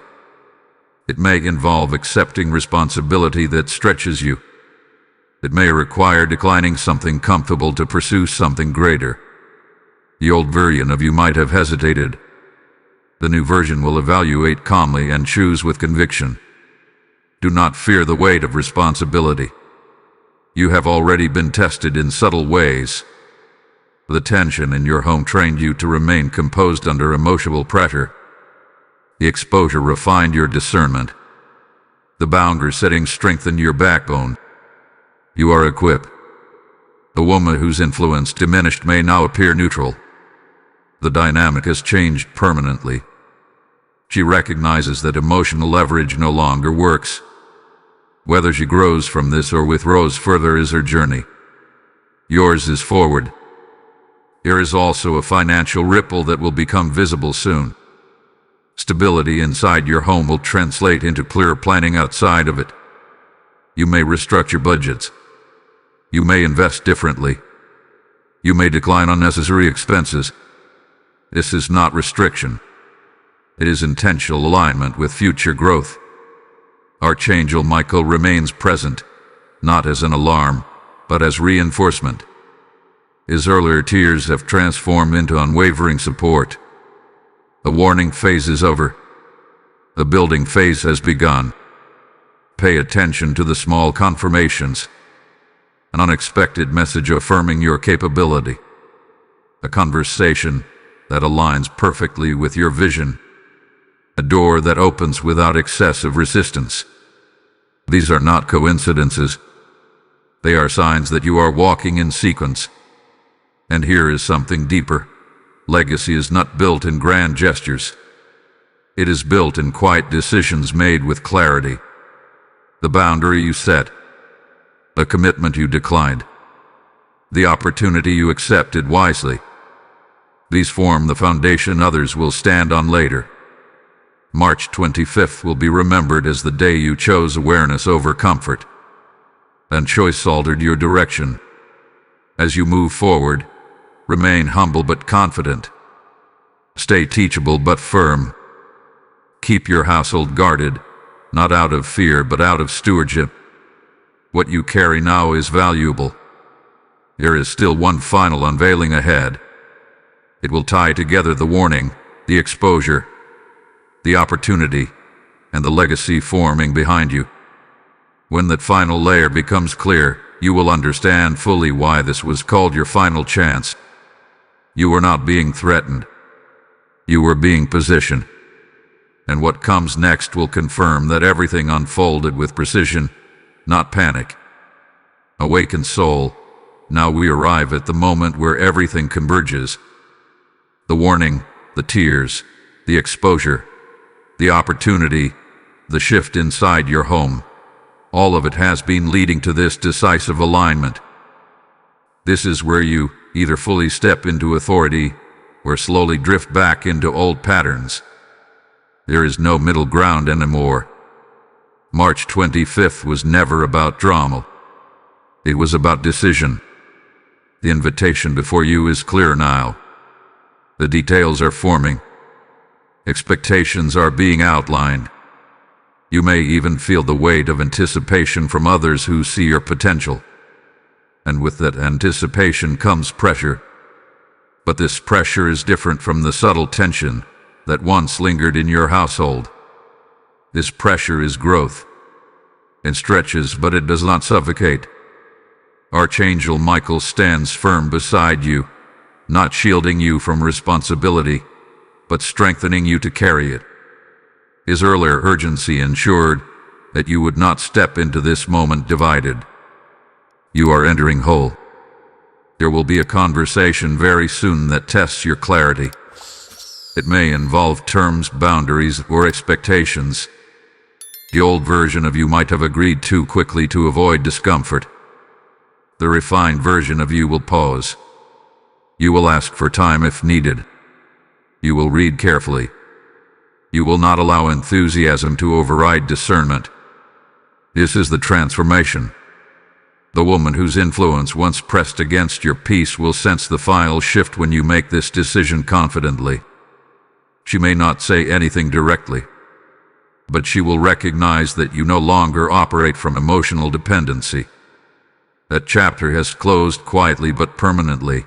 It may involve accepting responsibility that stretches you. It may require declining something comfortable to pursue something greater. The old version of you might have hesitated. The new version will evaluate calmly and choose with conviction. Do not fear the weight of responsibility. You have already been tested in subtle ways. The tension in your home trained you to remain composed under emotional pressure. The exposure refined your discernment. The boundary setting strengthened your backbone. You are equipped. The woman whose influence diminished may now appear neutral. The dynamic has changed permanently. She recognizes that emotional leverage no longer works. Whether she grows from this or withdraws further is her journey. Yours is forward. There is also a financial ripple that will become visible soon. Stability inside your home will translate into clear planning outside of it. You may restructure budgets. You may invest differently. You may decline unnecessary expenses. This is not restriction. It is intentional alignment with future growth. Archangel Michael remains present, not as an alarm, but as reinforcement. His earlier tears have transformed into unwavering support. The warning phase is over. The building phase has begun. Pay attention to the small confirmations. An unexpected message affirming your capability. A conversation that aligns perfectly with your vision. A door that opens without excessive resistance. These are not coincidences. They are signs that you are walking in sequence. And here is something deeper. Legacy is not built in grand gestures. It is built in quiet decisions made with clarity. The boundary you set. The commitment you declined. The opportunity you accepted wisely. These form the foundation others will stand on later. March 25th will be remembered as the day you chose awareness over comfort. And choice altered your direction. As you move forward, remain humble but confident. Stay teachable but firm. Keep your household guarded, not out of fear but out of stewardship. What you carry now is valuable. There is still one final unveiling ahead. It will tie together the warning, the exposure, the opportunity, and the legacy forming behind you. When that final layer becomes clear, you will understand fully why this was called your final chance. You were not being threatened. You were being positioned. And what comes next will confirm that everything unfolded with precision, not panic. Awakened soul, now we arrive at the moment where everything converges. The warning, the tears, the exposure, the opportunity, the shift inside your home. All of it has been leading to this decisive alignment. This is where you either fully step into authority or slowly drift back into old patterns. There is no middle ground anymore. March 25th was never about drama. It was about decision. The invitation before you is clear now. The details are forming. Expectations are being outlined. You may even feel the weight of anticipation from others who see your potential. And with that anticipation comes pressure. But this pressure is different from the subtle tension that once lingered in your household. This pressure is growth. It stretches, but it does not suffocate. Archangel Michael stands firm beside you, not shielding you from responsibility, but strengthening you to carry it. His earlier urgency ensured that you would not step into this moment divided. You are entering whole. There will be a conversation very soon that tests your clarity. It may involve terms, boundaries, or expectations. The old version of you might have agreed too quickly to avoid discomfort. The refined version of you will pause. You will ask for time if needed. You will read carefully. You will not allow enthusiasm to override discernment. This is the transformation. The woman whose influence once pressed against your peace will sense the file shift when you make this decision confidently. She may not say anything directly, but she will recognize that you no longer operate from emotional dependency. That chapter has closed quietly but permanently.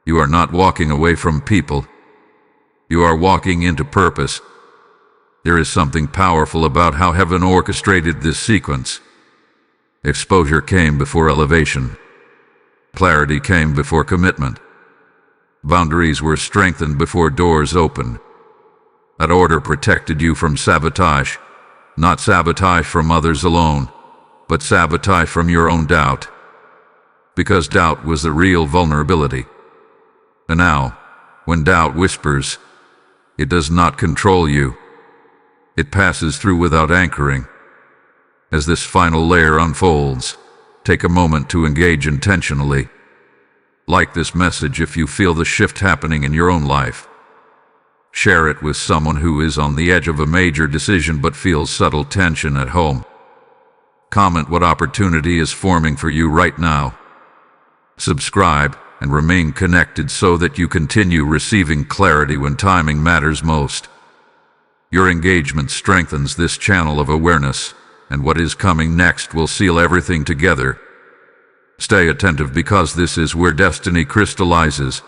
You are not walking away from people. You are walking into purpose. There is something powerful about how heaven orchestrated this sequence. Exposure came before elevation. Clarity came before commitment. Boundaries were strengthened before doors opened. That order protected you from sabotage, not sabotage from others alone, but sabotage from your own doubt. Because doubt was the real vulnerability. And now, when doubt whispers, it does not control you. It passes through without anchoring. As this final layer unfolds, take a moment to engage intentionally. Like this message if you feel the shift happening in your own life. Share it with someone who is on the edge of a major decision but feels subtle tension at home. Comment what opportunity is forming for you right now. Subscribe and remain connected so that you continue receiving clarity when timing matters most. Your engagement strengthens this channel of awareness, and what is coming next will seal everything together. Stay attentive because this is where destiny crystallizes.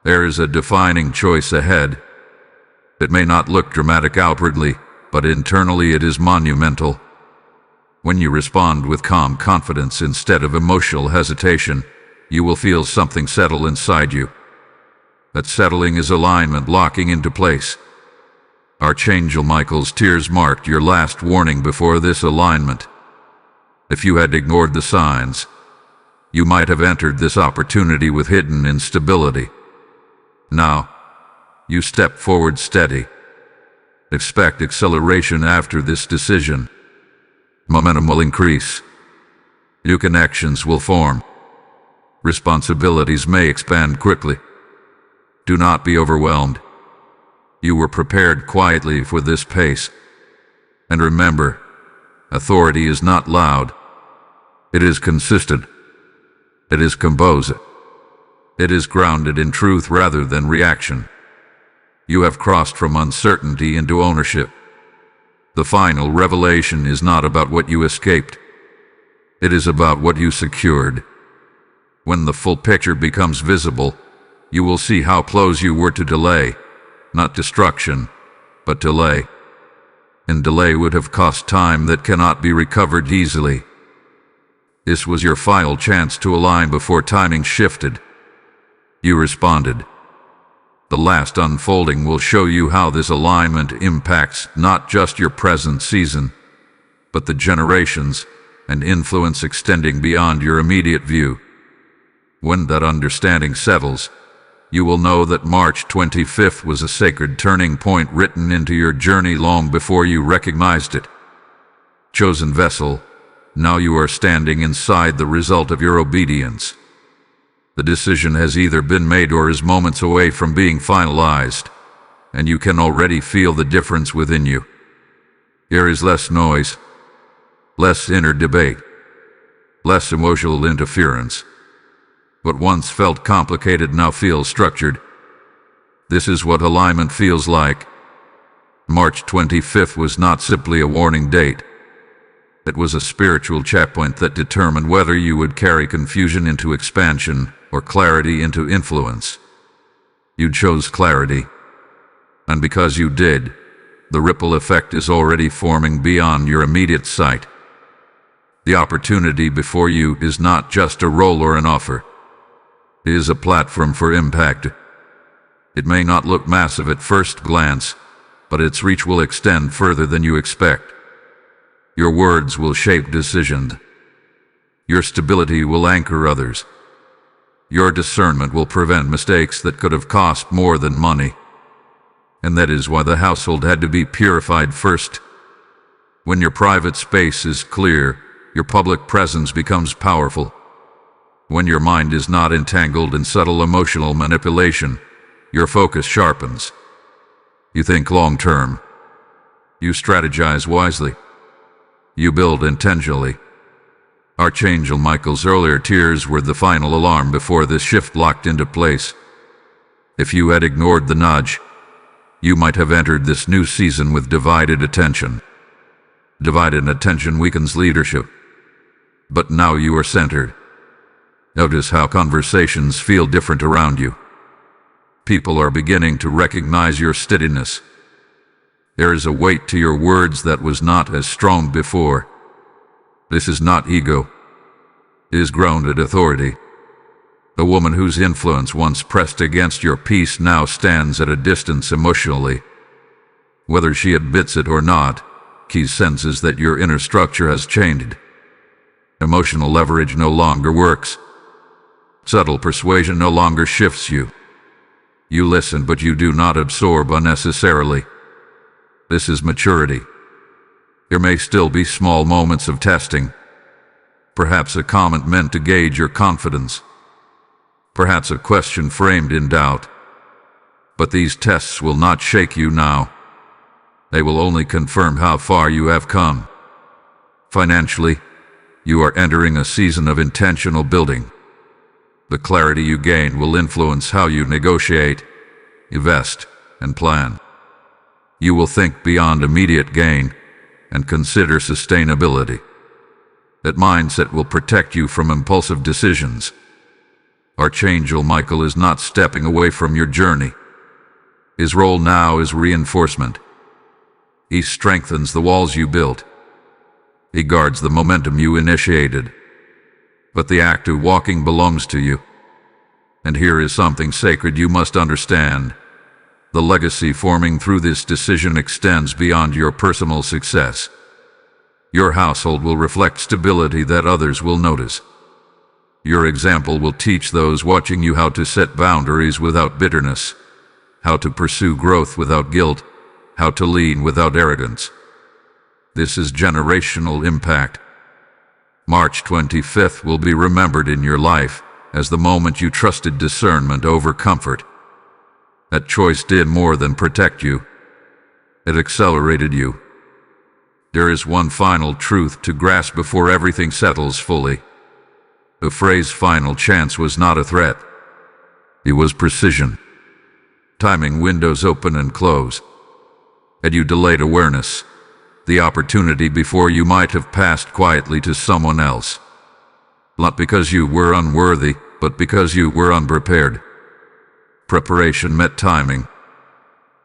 There is a defining choice ahead. It may not look dramatic outwardly, but internally it is monumental. When you respond with calm confidence instead of emotional hesitation, you will feel something settle inside you. That settling is alignment locking into place. Archangel Michael's tears marked your last warning before this alignment. If you had ignored the signs, you might have entered this opportunity with hidden instability. Now, you step forward steady. Expect acceleration after this decision. Momentum will increase. New connections will form. Responsibilities may expand quickly. Do not be overwhelmed. You were prepared quietly for this pace. And remember, authority is not loud. It is consistent. It is composed. It is grounded in truth rather than reaction. You have crossed from uncertainty into ownership. The final revelation is not about what you escaped. It is about what you secured. When the full picture becomes visible, you will see how close you were to delay. Not destruction, but delay. And delay would have cost time that cannot be recovered easily. This was your final chance to align before timing shifted. You responded. The last unfolding will show you how this alignment impacts not just your present season, but the generations and influence extending beyond your immediate view. When that understanding settles, you will know that March 25th was a sacred turning point written into your journey long before you recognized it. Chosen vessel, now you are standing inside the result of your obedience. The decision has either been made or is moments away from being finalized, and you can already feel the difference within you. There is less noise, less inner debate, less emotional interference. What once felt complicated now feels structured. This is what alignment feels like. March 25th was not simply a warning date. It was a spiritual checkpoint that determined whether you would carry confusion into expansion or clarity into influence. You chose clarity, and because you did, the ripple effect is already forming beyond your immediate sight. The opportunity before you is not just a role or an offer. It is a platform for impact. It may not look massive at first glance, but its reach will extend further than you expect. Your words will shape decisions. Your stability will anchor others. Your discernment will prevent mistakes that could have cost more than money. And that is why the household had to be purified first. When your private space is clear, your public presence becomes powerful. When your mind is not entangled in subtle emotional manipulation, your focus sharpens. You think long-term. You strategize wisely. You build intentionally. Archangel Michael's earlier tears were the final alarm before this shift locked into place. If you had ignored the nudge, you might have entered this new season with divided attention. Divided attention weakens leadership. But now you are centered. Notice how conversations feel different around you. People are beginning to recognize your steadiness. There is a weight to your words that was not as strong before. This is not ego. It is grounded authority. The woman whose influence once pressed against your peace now stands at a distance emotionally. Whether she admits it or not, she senses that your inner structure has changed. Emotional leverage no longer works. Subtle persuasion no longer shifts you. You listen, but you do not absorb unnecessarily. This is maturity. There may still be small moments of testing. Perhaps a comment meant to gauge your confidence. Perhaps a question framed in doubt. But these tests will not shake you now. They will only confirm how far you have come. Financially, you are entering a season of intentional building. The clarity you gain will influence how you negotiate, invest, and plan. You will think beyond immediate gain and consider sustainability. That mindset will protect you from impulsive decisions. Archangel Michael is not stepping away from your journey. His role now is reinforcement. He strengthens the walls you built. He guards the momentum you initiated. But the act of walking belongs to you. And here is something sacred you must understand. The legacy forming through this decision extends beyond your personal success. Your household will reflect stability that others will notice. Your example will teach those watching you how to set boundaries without bitterness, how to pursue growth without guilt, how to lead without arrogance. This is generational impact. March 25th will be remembered in your life as the moment you trusted discernment over comfort. That choice did more than protect you. It accelerated you. There is one final truth to grasp before everything settles fully. The phrase "final chance" was not a threat. It was precision. Timing windows open and close. Had you delayed awareness, the opportunity before you might have passed quietly to someone else. Not because you were unworthy, but because you were unprepared. Preparation met timing.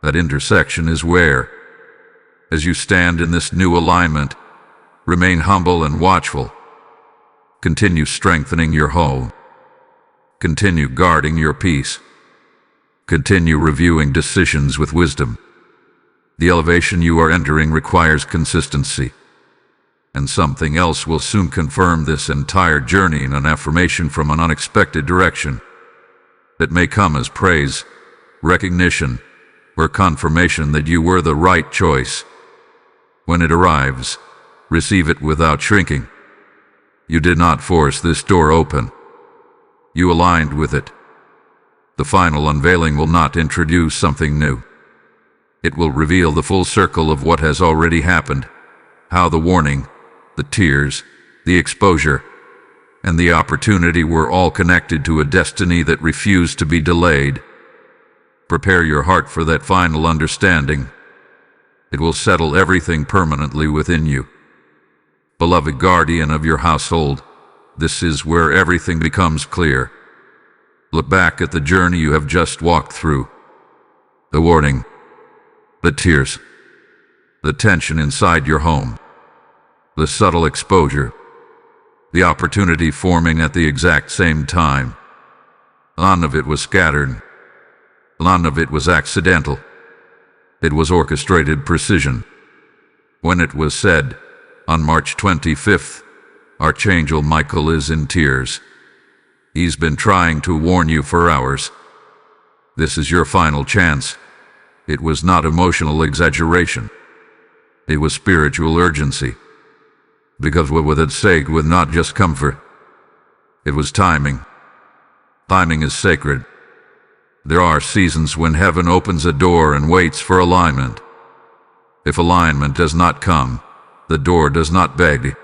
That intersection is where, as you stand in this new alignment, remain humble and watchful. Continue strengthening your home. Continue guarding your peace. Continue reviewing decisions with wisdom. The elevation you are entering requires consistency. And something else will soon confirm this entire journey in an affirmation from an unexpected direction. That may come as praise, recognition, or confirmation that you were the right choice. When it arrives, receive it without shrinking. You did not force this door open. You aligned with it. The final unveiling will not introduce something new. It will reveal the full circle of what has already happened, how the warning, the tears, the exposure, and the opportunity were all connected to a destiny that refused to be delayed. Prepare your heart for that final understanding. It will settle everything permanently within you. Beloved guardian of your household, this is where everything becomes clear. Look back at the journey you have just walked through. The warning, the tears, the tension inside your home, the subtle exposure, the opportunity forming at the exact same time. None of it was scattered. None of it was accidental. It was orchestrated precision. When it was said, on March 25th, Archangel Michael is in tears. He's been trying to warn you for hours. This is your final chance. It was not emotional exaggeration. It was spiritual urgency. Because what was at stake was not just comfort. It was timing. Timing is sacred. There are seasons when heaven opens a door and waits for alignment. If alignment does not come, the door does not beg.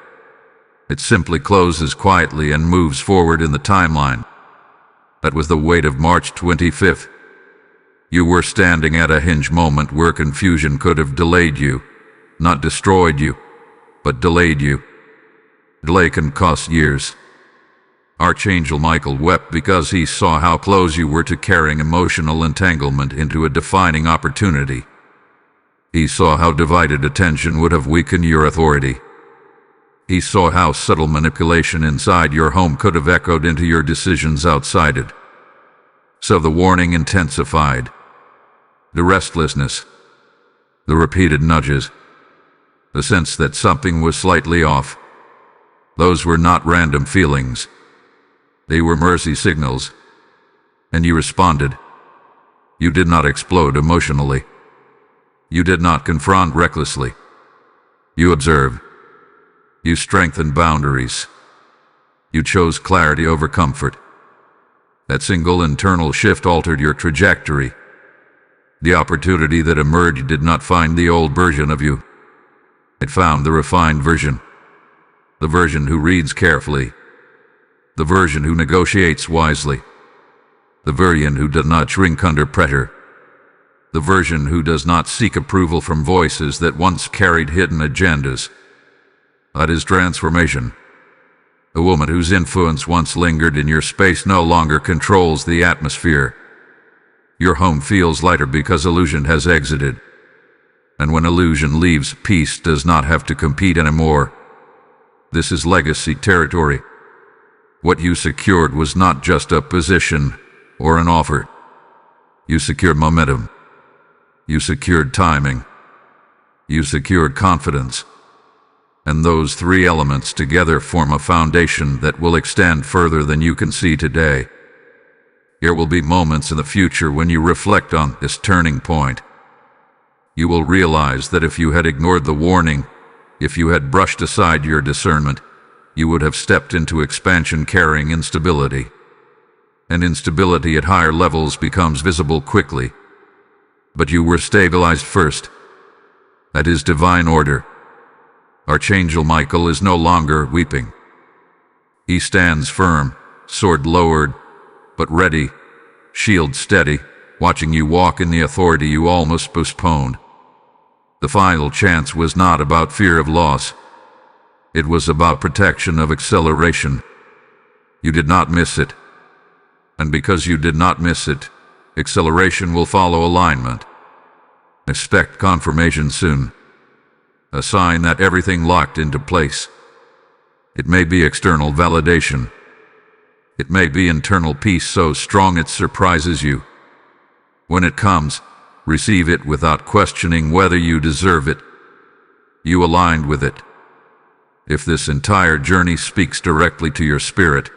It simply closes quietly and moves forward in the timeline. That was the weight of March 25th. You were standing at a hinge moment where confusion could have delayed you, not destroyed you, but delayed you. Delay can cost years. Archangel Michael wept because he saw how close you were to carrying emotional entanglement into a defining opportunity. He saw how divided attention would have weakened your authority. He saw how subtle manipulation inside your home could have echoed into your decisions outside it. So the warning intensified. The restlessness, the repeated nudges, the sense that something was slightly off. Those were not random feelings. They were mercy signals. And you responded. You did not explode emotionally. You did not confront recklessly. You observed. You strengthened boundaries. You chose clarity over comfort. That single internal shift altered your trajectory. The opportunity that emerged did not find the old version of you. It found the refined version. The version who reads carefully. The version who negotiates wisely. The version who does not shrink under pressure. The version who does not seek approval from voices that once carried hidden agendas. That is transformation. A woman whose influence once lingered in your space no longer controls the atmosphere. Your home feels lighter because illusion has exited. And when illusion leaves, peace does not have to compete anymore. This is legacy territory. What you secured was not just a position or an offer. You secured momentum. You secured timing. You secured confidence. And those three elements together form a foundation that will extend further than you can see today. There will be moments in the future when you reflect on this turning point. You will realize that if you had ignored the warning, if you had brushed aside your discernment, you would have stepped into expansion carrying instability. And instability at higher levels becomes visible quickly. But you were stabilized first. That is divine order. Archangel Michael is no longer weeping. He stands firm, sword lowered, but ready, shield steady, watching you walk in the authority you almost postponed. The final chance was not about fear of loss. It was about protection of acceleration. You did not miss it. And because you did not miss it, acceleration will follow alignment. Expect confirmation soon. A sign that everything locked into place. It may be external validation. It may be internal peace so strong it surprises you. When it comes, receive it without questioning whether you deserve it. You aligned with it. If this entire journey speaks directly to your spirit,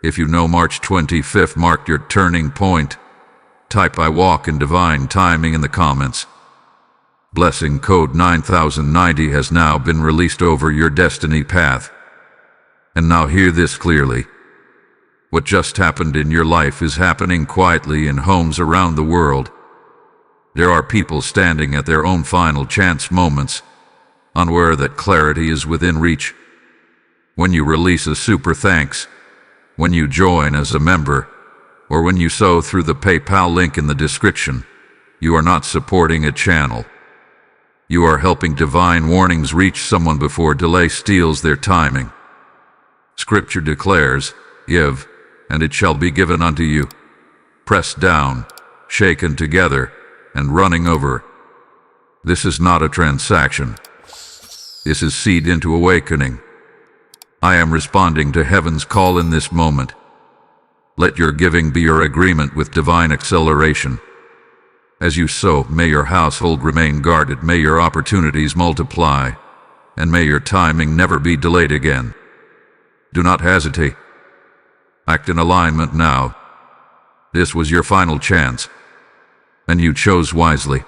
if you know March 25th marked your turning point, type "I walk in divine timing" in the comments. Blessing code 9090 has now been released over your destiny path. And now hear this clearly. What just happened in your life is happening quietly in homes around the world. There are people standing at their own final chance moments, unaware that clarity is within reach. When you release a super thanks, when you join as a member, or when you sow through the PayPal link in the description, you are not supporting a channel. You are helping divine warnings reach someone before delay steals their timing. Scripture declares, "Give, and it shall be given unto you. Pressed down, shaken together, and running over. This is not a transaction. This is seed into awakening. I am responding to heaven's call in this moment. Let your giving be your agreement with divine acceleration. As you sow, may your household remain guarded, may your opportunities multiply, and may your timing never be delayed again. Do not hesitate. Act in alignment now. This was your final chance, and you chose wisely.